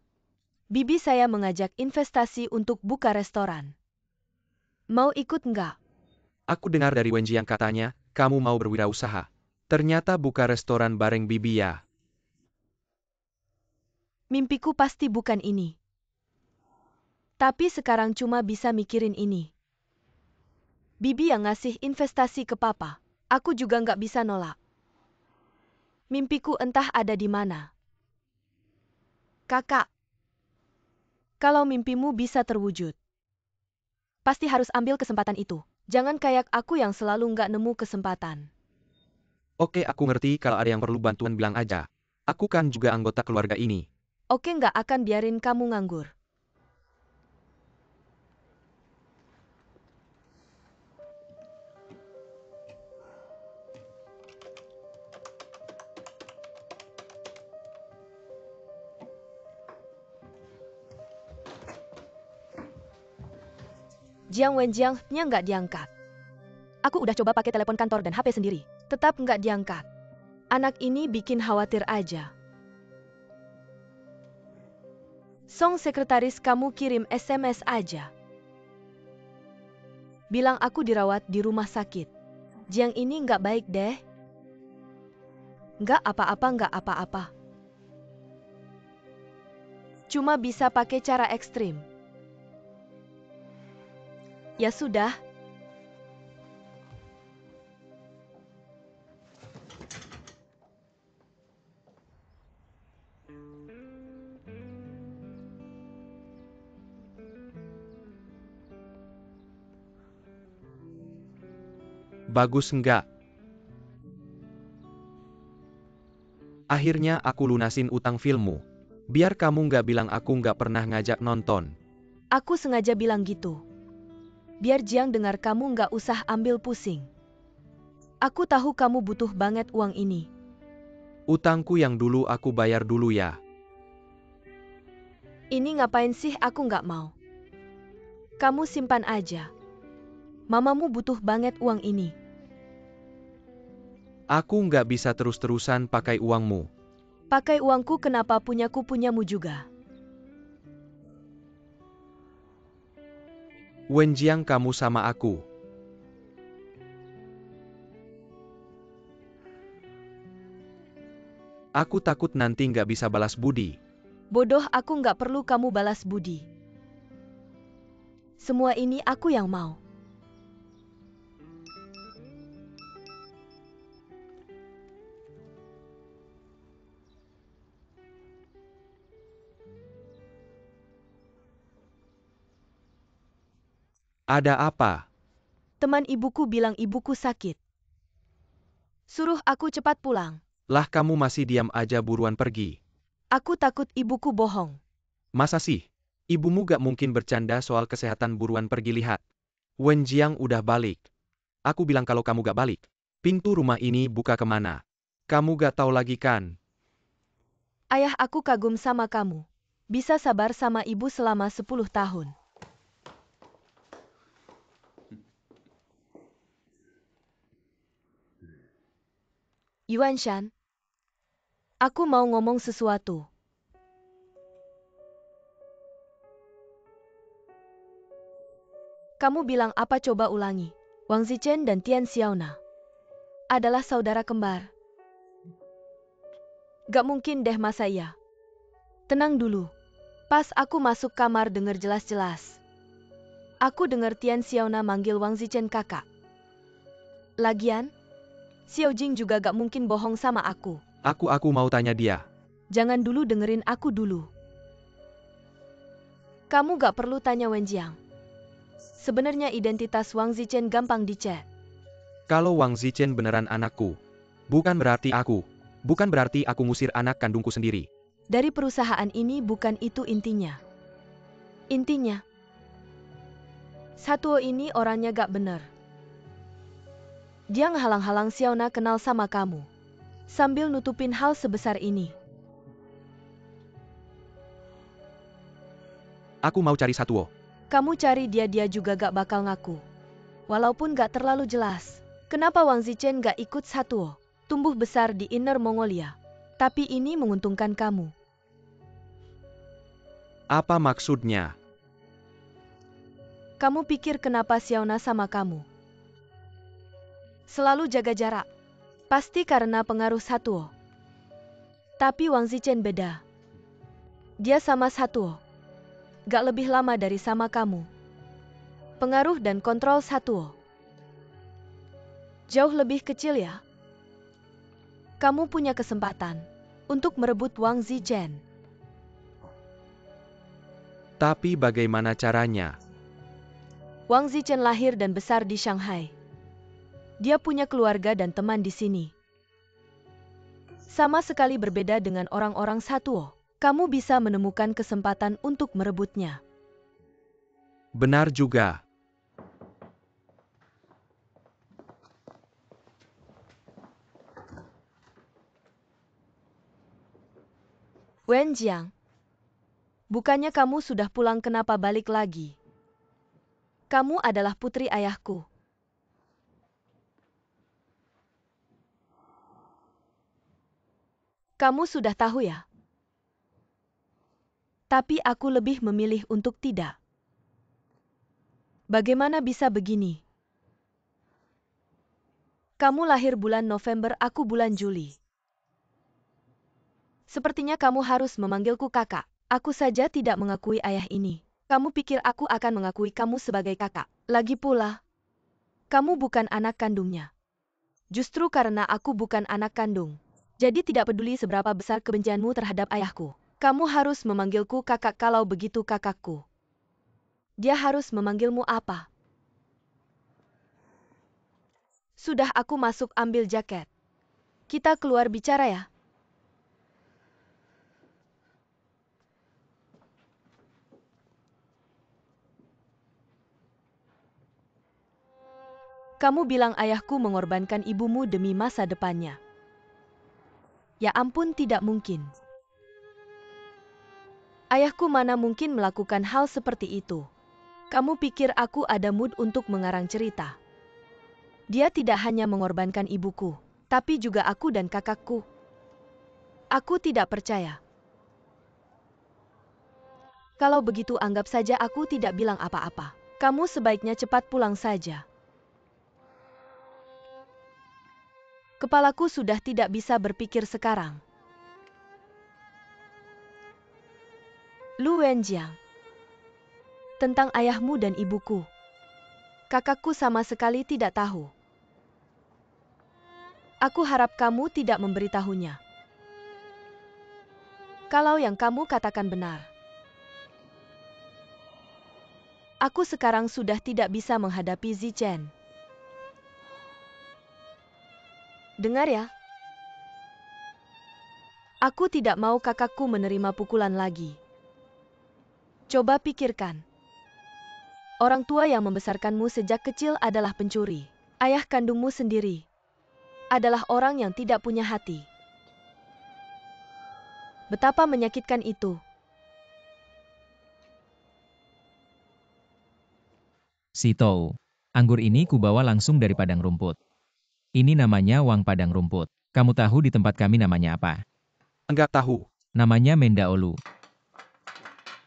Bibi saya mengajak investasi untuk buka restoran. Mau ikut nggak? Aku dengar dari Wenji yang katanya, kamu mau berwirausaha. Ternyata buka restoran bareng Bibi ya. Mimpiku pasti bukan ini. Tapi sekarang cuma bisa mikirin ini. Bibi yang ngasih investasi ke papa. Aku juga nggak bisa nolak. Mimpiku entah ada di mana. Kakak, kalau mimpimu bisa terwujud, pasti harus ambil kesempatan itu. Jangan kayak aku yang selalu nggak nemu kesempatan. Oke, aku ngerti, kalau ada yang perlu bantuan bilang aja. Aku kan juga anggota keluarga ini. Oke, nggak akan biarin kamu nganggur. Jiang Wenjiang-nya nggak diangkat. Aku udah coba pakai telepon kantor dan HP sendiri. Tetap nggak diangkat. Anak ini bikin khawatir aja. Song sekretaris kamu kirim SMS aja. Bilang aku dirawat di rumah sakit. Jiang ini nggak baik deh. Nggak apa-apa. Cuma bisa pakai cara ekstrim. Ya sudah. Bagus enggak? Akhirnya aku lunasin utang filmmu. Biar kamu nggak bilang aku nggak pernah ngajak nonton. Aku sengaja bilang gitu. Biar Jiang dengar kamu nggak usah ambil pusing. Aku tahu kamu butuh banget uang ini. Utangku yang dulu aku bayar dulu ya. Ini ngapain sih aku nggak mau. Kamu simpan aja. Mamamu butuh banget uang ini. Aku nggak bisa terus-terusan pakai uangmu. Pakai uangku kenapa punyamu juga. Wenjiang kamu sama aku. Aku takut nanti nggak bisa balas budi. Bodoh, aku nggak perlu kamu balas budi. Semua ini aku yang mau. Ada apa? Teman ibuku bilang ibuku sakit. Suruh aku cepat pulang. Lah kamu masih diam aja buruan pergi. Aku takut ibuku bohong. Masa sih? Ibumu gak mungkin bercanda soal kesehatan buruan pergi lihat. Wenjiang udah balik. Aku bilang kalau kamu gak balik, pintu rumah ini buka kemana? Kamu gak tahu lagi kan? Ayah aku kagum sama kamu. Bisa sabar sama ibu selama 10 tahun. Yuan Shan, aku mau ngomong sesuatu. Kamu bilang apa coba ulangi? Wang Zichen dan Tian Xiaona adalah saudara kembar. Gak mungkin deh, masa iya? Tenang dulu. Pas aku masuk kamar denger jelas-jelas. Aku denger Tian Xiaona manggil Wang Zichen kakak. Lagian, Xiao Jing juga gak mungkin bohong sama aku. Aku mau tanya dia. Jangan dulu, dengerin aku dulu. Kamu gak perlu tanya Wenjiang. Sebenarnya identitas Wang Zichen gampang dicek. Kalau Wang Zichen beneran anakku, bukan berarti aku ngusir anak kandungku sendiri. Dari perusahaan ini bukan itu intinya. Intinya, Satuo ini orangnya gak bener. Dia ngehalang-halang Xiaona kenal sama kamu. Sambil nutupin hal sebesar ini. Aku mau cari Satuo. Kamu cari dia juga gak bakal ngaku. Walaupun gak terlalu jelas. Kenapa Wang Zichen gak ikut Satuo? Tumbuh besar di Inner Mongolia. Tapi ini menguntungkan kamu. Apa maksudnya? Kamu pikir kenapa Xiaona sama kamu? Selalu jaga jarak. Pasti karena pengaruh Satuo. Tapi Wang Zichen beda. Dia sama Satuo. Gak lebih lama dari sama kamu. Pengaruh dan kontrol Satuo jauh lebih kecil ya. Kamu punya kesempatan untuk merebut Wang Zichen. Tapi bagaimana caranya? Wang Zichen lahir dan besar di Shanghai. Dia punya keluarga dan teman di sini. Sama sekali berbeda dengan orang-orang Satuo. Kamu bisa menemukan kesempatan untuk merebutnya. Benar juga. Wenjiang, bukannya kamu sudah pulang, kenapa balik lagi? Kamu adalah putri ayahku. Kamu sudah tahu ya? Tapi aku lebih memilih untuk tidak. Bagaimana bisa begini? Kamu lahir bulan November, aku bulan Juli. Sepertinya kamu harus memanggilku kakak. Aku saja tidak mengakui ayah ini. Kamu pikir aku akan mengakui kamu sebagai kakak? Lagi pula, kamu bukan anak kandungnya. Justru karena aku bukan anak kandung, jadi tidak peduli seberapa besar kebencianmu terhadap ayahku. Kamu harus memanggilku kakak kalau begitu kakakku. Dia harus memanggilmu apa? Sudah, aku masuk ambil jaket. Kita keluar bicara ya. Kamu bilang ayahku mengorbankan ibumu demi masa depannya. Ya ampun, tidak mungkin. Ayahku mana mungkin melakukan hal seperti itu. Kamu pikir aku ada mood untuk mengarang cerita? Dia tidak hanya mengorbankan ibuku, tapi juga aku dan kakakku. Aku tidak percaya. Kalau begitu anggap saja aku tidak bilang apa-apa. Kamu sebaiknya cepat pulang saja. Kepalaku sudah tidak bisa berpikir sekarang. Lu Wenjiang. Tentang ayahmu dan ibuku. Kakakku sama sekali tidak tahu. Aku harap kamu tidak memberitahunya. Kalau yang kamu katakan benar. Aku sekarang sudah tidak bisa menghadapi Zichen. Dengar ya. Aku tidak mau kakakku menerima pukulan lagi. Coba pikirkan. Orang tua yang membesarkanmu sejak kecil adalah pencuri. Ayah kandungmu sendiri adalah orang yang tidak punya hati. Betapa menyakitkan itu. Si Tou, anggur ini kubawa langsung dari padang rumput. Ini namanya Wang Padang Rumput. Kamu tahu di tempat kami namanya apa? Enggak tahu. Namanya Mendaolu.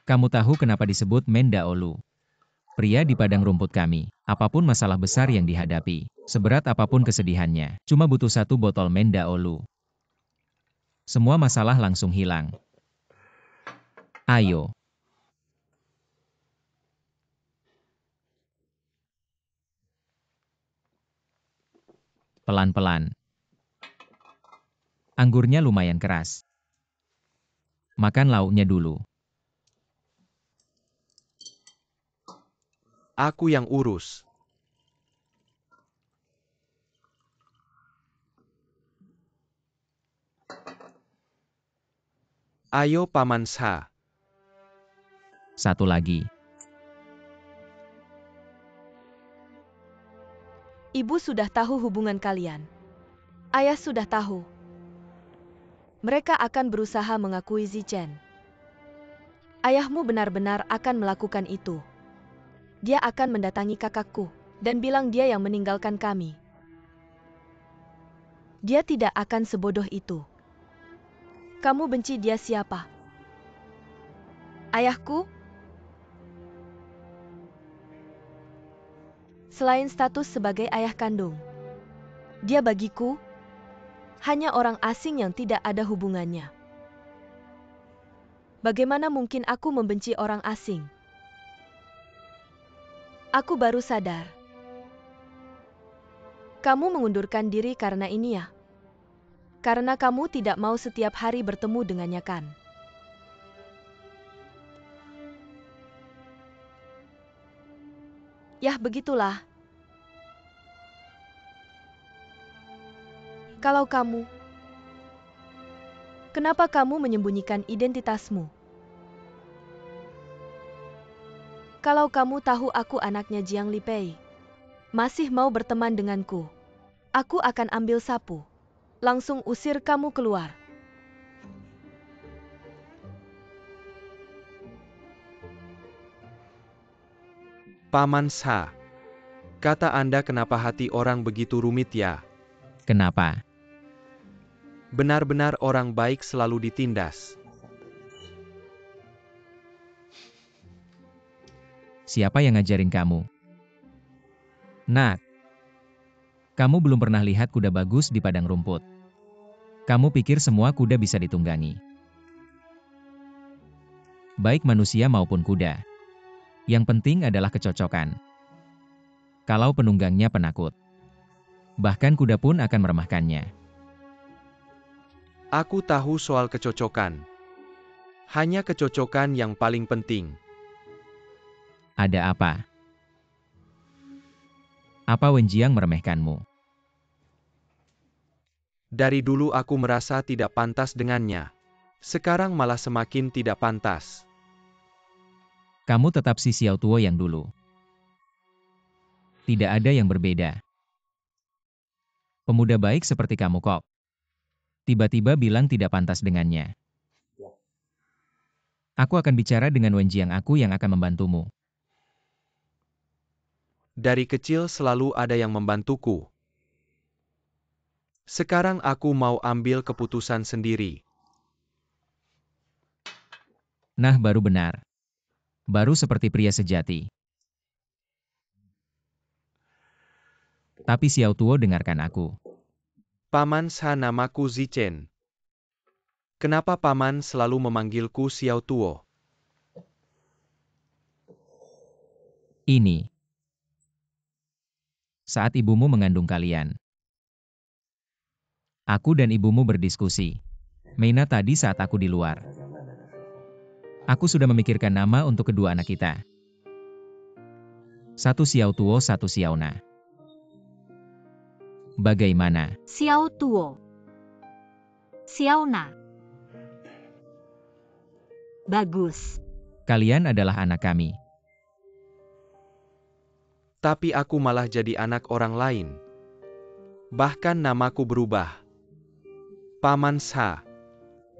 Kamu tahu kenapa disebut Mendaolu? Pria di padang rumput kami, apapun masalah besar yang dihadapi, seberat apapun kesedihannya, cuma butuh satu botol Mendaolu. Semua masalah langsung hilang. Ayo. Pelan-pelan. Anggurnya lumayan keras. Makan lauknya dulu. Aku yang urus. Ayo Paman Sha. Satu lagi. Ibu sudah tahu hubungan kalian. Ayah sudah tahu. Mereka akan berusaha mengakui Zichen. Ayahmu benar-benar akan melakukan itu. Dia akan mendatangi kakakku dan bilang dia yang meninggalkan kami. Dia tidak akan sebodoh itu. Kamu benci dia siapa? Ayahku? Selain status sebagai ayah kandung, dia bagiku hanya orang asing yang tidak ada hubungannya. Bagaimana mungkin aku membenci orang asing? Aku baru sadar. Kamu mengundurkan diri karena ini ya? Karena kamu tidak mau setiap hari bertemu dengannya kan? Yah, begitulah. Kalau kamu, kenapa kamu menyembunyikan identitasmu? Kalau kamu tahu aku anaknya Jiang Lipei, masih mau berteman denganku, aku akan ambil sapu, langsung usir kamu keluar. Paman Sha, kata Anda kenapa hati orang begitu rumit ya? Kenapa? Benar-benar orang baik selalu ditindas. Siapa yang ngajarin kamu? Nak, kamu belum pernah lihat kuda bagus di padang rumput. Kamu pikir semua kuda bisa ditunggangi. Baik manusia maupun kuda. Yang penting adalah kecocokan. Kalau penunggangnya penakut, bahkan kuda pun akan meremahkannya. Aku tahu soal kecocokan. Hanya kecocokan yang paling penting. Ada apa? Apa Wenjiang meremehkanmu? Dari dulu aku merasa tidak pantas dengannya. Sekarang malah semakin tidak pantas. Kamu tetap si Xiao Tuo yang dulu. Tidak ada yang berbeda. Pemuda baik seperti kamu kok. Tiba-tiba bilang tidak pantas dengannya. Aku akan bicara dengan Wenjiang aku yang akan membantumu. Dari kecil selalu ada yang membantuku. Sekarang aku mau ambil keputusan sendiri. Nah, baru benar. Baru seperti pria sejati. Tapi Xiao Tuo, dengarkan aku. Paman Sha, namaku Zichen. Kenapa Paman selalu memanggilku Xiao Tuo? Ini. Saat ibumu mengandung kalian. Aku dan ibumu berdiskusi. Meina tadi saat aku di luar. Aku sudah memikirkan nama untuk kedua anak kita. Satu Xiao Tuo, satu Xiao Na. Bagaimana? Xiao Tuo. Xiao Na. Bagus. Kalian adalah anak kami. Tapi aku malah jadi anak orang lain. Bahkan namaku berubah. Paman Sha,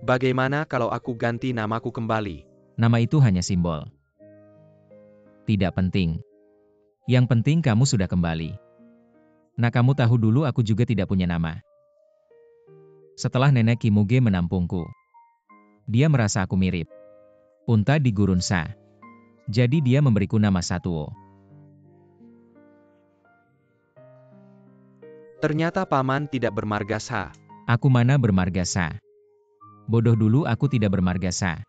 bagaimana kalau aku ganti namaku kembali? Nama itu hanya simbol. Tidak penting. Yang penting kamu sudah kembali. Nah, kamu tahu dulu aku juga tidak punya nama. Setelah nenek Kimuge menampungku, dia merasa aku mirip unta di gurun Sha. Jadi dia memberiku nama Satuo. Ternyata Paman tidak bermarga Sha. Aku mana bermarga Sha. Bodoh dulu, aku tidak bermarga Sha.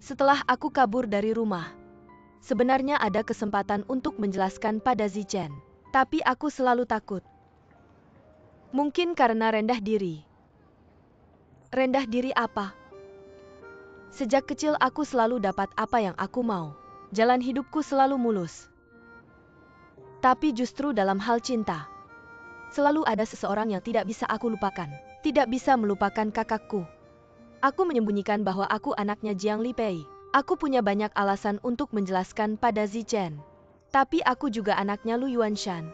Setelah aku kabur dari rumah, sebenarnya ada kesempatan untuk menjelaskan pada Zichen. Tapi aku selalu takut. Mungkin karena rendah diri. Rendah diri apa? Sejak kecil aku selalu dapat apa yang aku mau. Jalan hidupku selalu mulus. Tapi justru dalam hal cinta, selalu ada seseorang yang tidak bisa aku lupakan. Tidak bisa melupakan kakakku. Aku menyembunyikan bahwa aku anaknya Jiang Lipei. Aku punya banyak alasan untuk menjelaskan pada Zichen. Tapi aku juga anaknya Lu Yuanshan.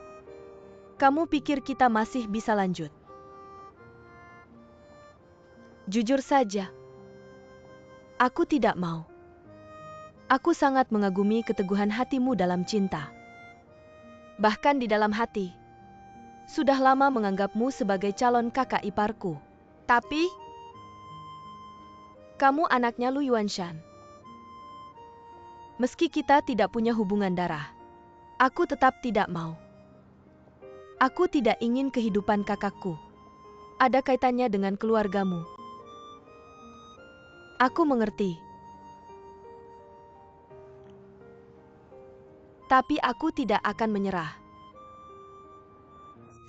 Kamu pikir kita masih bisa lanjut? Jujur saja, aku tidak mau. Aku sangat mengagumi keteguhan hatimu dalam cinta. Bahkan di dalam hati, sudah lama menganggapmu sebagai calon kakak iparku. Tapi kamu anaknya Lu Yuanshan. Meski kita tidak punya hubungan darah, aku tetap tidak mau. Aku tidak ingin kehidupan kakakku ada kaitannya dengan keluargamu. Aku mengerti. Tapi aku tidak akan menyerah.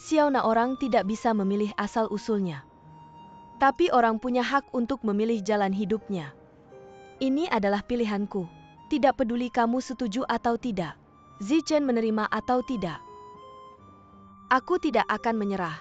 Xiao Na orang tidak bisa memilih asal-usulnya. Tapi orang punya hak untuk memilih jalan hidupnya. Ini adalah pilihanku. Tidak peduli kamu setuju atau tidak. Zichen menerima atau tidak. Aku tidak akan menyerah.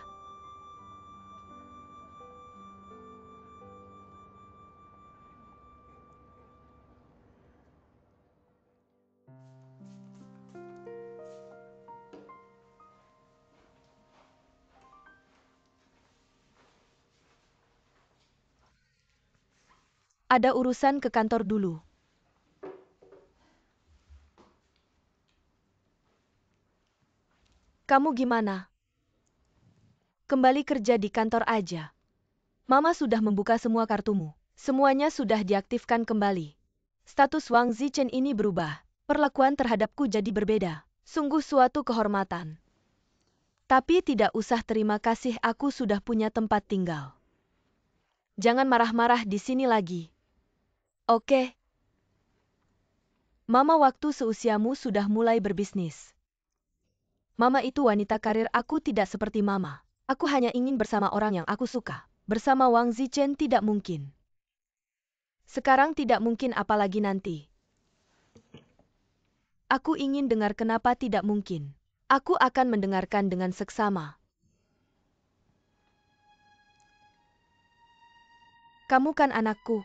Ada urusan ke kantor dulu. Kamu gimana? Kembali kerja di kantor aja. Mama sudah membuka semua kartumu. Semuanya sudah diaktifkan kembali. Status Wang Zichen ini berubah. Perlakuan terhadapku jadi berbeda. Sungguh suatu kehormatan. Tapi tidak usah terima kasih, aku sudah punya tempat tinggal. Jangan marah-marah di sini lagi. Oke? Mama waktu seusiamu sudah mulai berbisnis. Mama itu wanita karir, aku tidak seperti Mama. Aku hanya ingin bersama orang yang aku suka. Bersama Wang Zichen tidak mungkin. Sekarang tidak mungkin, apalagi nanti. Aku ingin dengar kenapa tidak mungkin. Aku akan mendengarkan dengan seksama. Kamu kan anakku.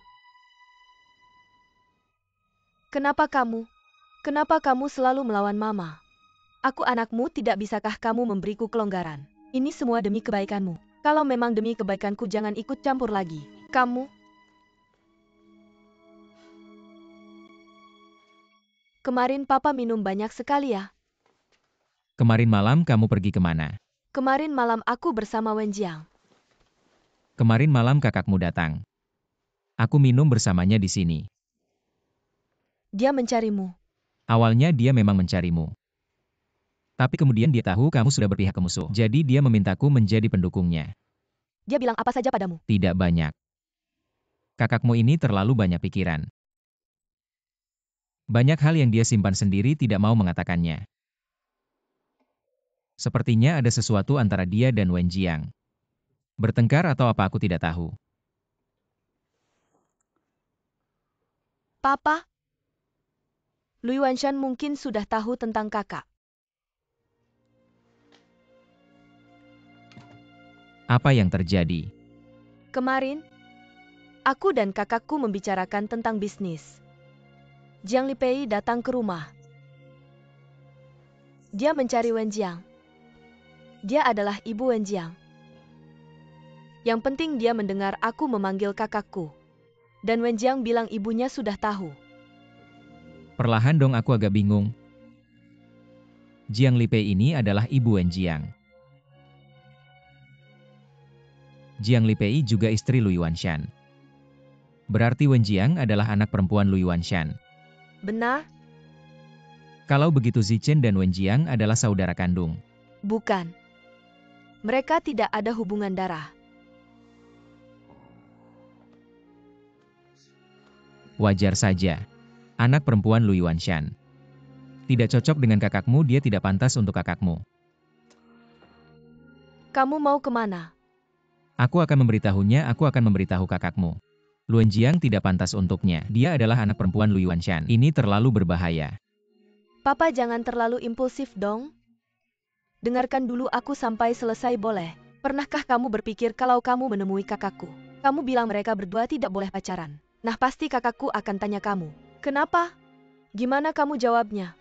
Kenapa kamu selalu melawan Mama? Aku anakmu, tidak bisakah kamu memberiku kelonggaran? Ini semua demi kebaikanmu. Kalau memang demi kebaikanku, jangan ikut campur lagi. Kamu... Kemarin Papa minum banyak sekali ya. Kemarin malam kamu pergi kemana? Kemarin malam aku bersama Wenjiang. Kemarin malam kakakmu datang. Aku minum bersamanya di sini. Dia mencarimu. Awalnya dia memang mencarimu. Tapi kemudian dia tahu kamu sudah berpihak ke musuh. Jadi dia memintaku menjadi pendukungnya. Dia bilang apa saja padamu? Tidak banyak. Kakakmu ini terlalu banyak pikiran. Banyak hal yang dia simpan sendiri, tidak mau mengatakannya. Sepertinya ada sesuatu antara dia dan Wenjiang. Bertengkar atau apa aku tidak tahu. Papa? Lui Wanshan mungkin sudah tahu tentang kakak. Apa yang terjadi? Kemarin, aku dan kakakku membicarakan tentang bisnis. Jiang Lipei datang ke rumah. Dia mencari Wenjiang. Dia adalah ibu Wenjiang. Yang penting dia mendengar aku memanggil kakakku. Dan Wenjiang bilang ibunya sudah tahu. Perlahan dong, aku agak bingung. Jiang Lipei ini adalah ibu Wenjiang. Jiang Lipei juga istri Lui Wanshan. Berarti Wenjiang adalah anak perempuan Lui Wanshan. Benar? Kalau begitu Zichen dan Wenjiang adalah saudara kandung. Bukan. Mereka tidak ada hubungan darah. Wajar saja. Anak perempuan Lui Wanshan. Tidak cocok dengan kakakmu, dia tidak pantas untuk kakakmu. Kamu mau kemana? Aku akan memberitahunya, aku akan memberitahu kakakmu. Luanjiang tidak pantas untuknya. Dia adalah anak perempuan Lui Wanshan. Ini terlalu berbahaya. Papa, jangan terlalu impulsif dong. Dengarkan dulu aku sampai selesai, boleh? Pernahkah kamu berpikir kalau kamu menemui kakakku? Kamu bilang mereka berdua tidak boleh pacaran. Nah, pasti kakakku akan tanya kamu. Kenapa? Gimana kamu jawabnya?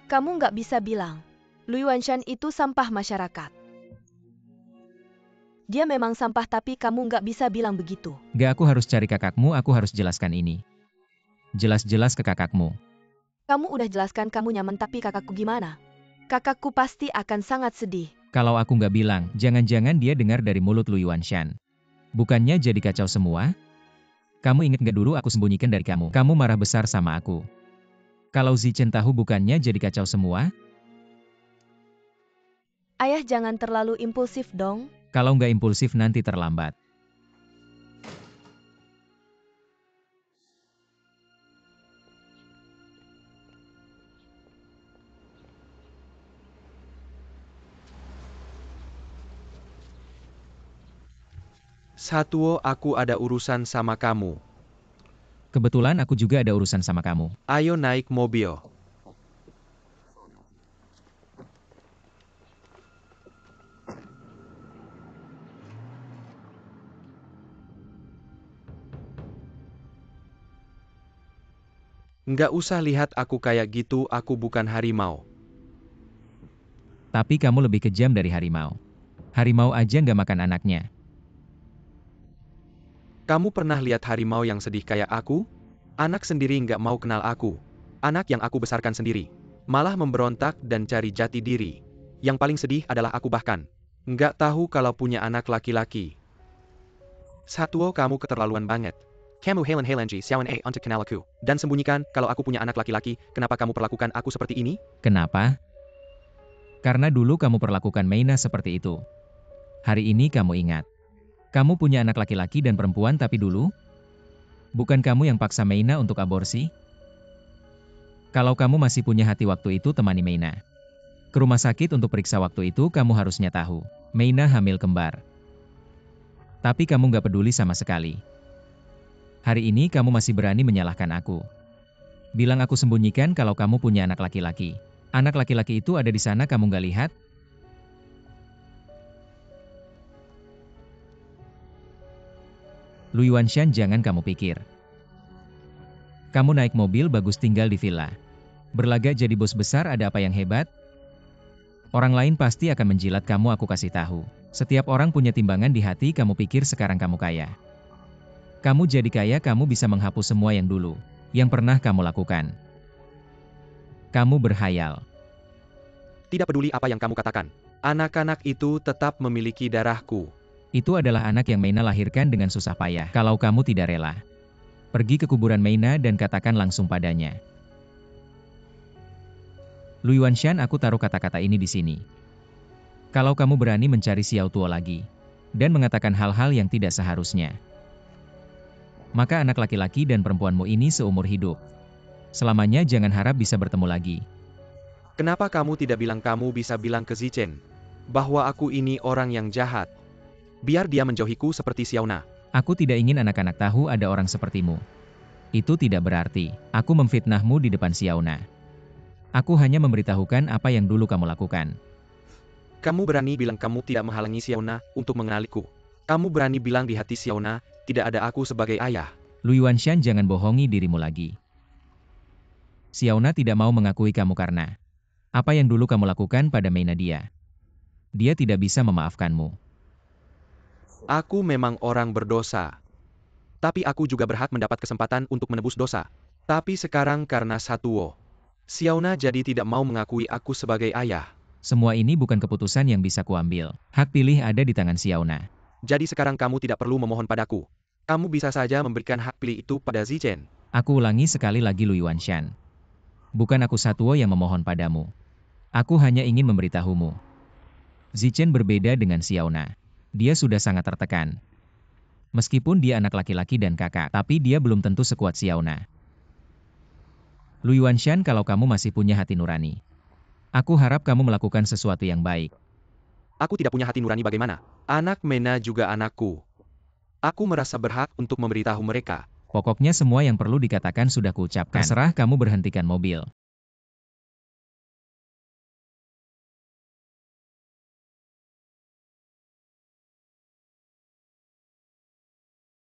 Kamu nggak bisa bilang. Lui Wanshan itu sampah masyarakat. Dia memang sampah, tapi kamu nggak bisa bilang begitu. Gak, aku harus cari kakakmu, aku harus jelaskan ini. Jelas-jelas ke kakakmu. Kamu udah jelaskan kamu nyaman, tapi kakakku gimana? Kakakku pasti akan sangat sedih. Kalau aku nggak bilang, jangan-jangan dia dengar dari mulut Lui Wanshan. Bukannya jadi kacau semua? Kamu ingat nggak dulu aku sembunyikan dari kamu? Kamu marah besar sama aku. Kalau Zichen tahu, bukannya jadi kacau semua? Ayah, jangan terlalu impulsif dong. Kalau nggak impulsif nanti terlambat. Satuo, aku ada urusan sama kamu. Kebetulan aku juga ada urusan sama kamu. Ayo naik mobil. Nggak usah lihat aku kayak gitu, aku bukan harimau. Tapi kamu lebih kejam dari harimau. Harimau aja nggak makan anaknya. Kamu pernah lihat harimau yang sedih kayak aku? Anak sendiri nggak mau kenal aku. Anak yang aku besarkan sendiri. Malah memberontak dan cari jati diri. Yang paling sedih adalah aku bahkan nggak tahu kalau punya anak laki-laki. Satuo, kamu keterlaluan banget. Kamu Helen Ji Xiaoan A untuk kenal aku. Dan sembunyikan kalau aku punya anak laki-laki, kenapa kamu perlakukan aku seperti ini? Kenapa? Karena dulu kamu perlakukan Meina seperti itu. Hari ini kamu ingat. Kamu punya anak laki-laki dan perempuan tapi dulu? Bukan kamu yang paksa Meina untuk aborsi? Kalau kamu masih punya hati waktu itu, temani Meina. Ke rumah sakit untuk periksa waktu itu, kamu harusnya tahu. Meina hamil kembar. Tapi kamu gak peduli sama sekali. Hari ini kamu masih berani menyalahkan aku. Bilang aku sembunyikan kalau kamu punya anak laki-laki. Anak laki-laki itu ada di sana, kamu gak lihat? Lu Yuanshan, jangan kamu pikir. Kamu naik mobil bagus, tinggal di villa. Berlagak jadi bos besar, ada apa yang hebat? Orang lain pasti akan menjilat kamu, aku kasih tahu. Setiap orang punya timbangan di hati, kamu pikir sekarang kamu kaya. Kamu jadi kaya, kamu bisa menghapus semua yang dulu, yang pernah kamu lakukan. Kamu berhayal. Tidak peduli apa yang kamu katakan. Anak-anak itu tetap memiliki darahku. Itu adalah anak yang Meina lahirkan dengan susah payah. Kalau kamu tidak rela, pergi ke kuburan Meina dan katakan langsung padanya. Lu Yuanshan, aku taruh kata-kata ini di sini. Kalau kamu berani mencari Xiao Tuo lagi, dan mengatakan hal-hal yang tidak seharusnya, maka anak laki-laki dan perempuanmu ini seumur hidup. Selamanya jangan harap bisa bertemu lagi. Kenapa kamu tidak bilang? Kamu bisa bilang ke Zichen bahwa aku ini orang yang jahat. Biar dia menjauhiku seperti Xiaona. Aku tidak ingin anak-anak tahu ada orang sepertimu. Itu tidak berarti aku memfitnahmu di depan Xiaona. Aku hanya memberitahukan apa yang dulu kamu lakukan. Kamu berani bilang kamu tidak menghalangi Xiaona untuk mengenaliku. Kamu berani bilang di hati Xiaona tidak ada aku sebagai ayah. Lu Yuanshan, jangan bohongi dirimu lagi. Xiaona tidak mau mengakui kamu karena apa yang dulu kamu lakukan pada Meina dia. Dia tidak bisa memaafkanmu. Aku memang orang berdosa. Tapi aku juga berhak mendapat kesempatan untuk menebus dosa. Tapi sekarang karena Satuo, Xiaona jadi tidak mau mengakui aku sebagai ayah. Semua ini bukan keputusan yang bisa kuambil. Hak pilih ada di tangan Xiaona. Jadi sekarang kamu tidak perlu memohon padaku. Kamu bisa saja memberikan hak pilih itu pada Zichen. Aku ulangi sekali lagi, Lu Yuanshan. Bukan aku Satuo yang memohon padamu. Aku hanya ingin memberitahumu. Zichen berbeda dengan Xiaona. Dia sudah sangat tertekan. Meskipun dia anak laki-laki dan kakak, tapi dia belum tentu sekuat Xiaona. Lu Yuanshan, kalau kamu masih punya hati nurani, aku harap kamu melakukan sesuatu yang baik. Aku tidak punya hati nurani bagaimana? Anak Meina juga anakku. Aku merasa berhak untuk memberitahu mereka. Pokoknya semua yang perlu dikatakan sudah kuucapkan. Terserah kamu, berhentikan mobil.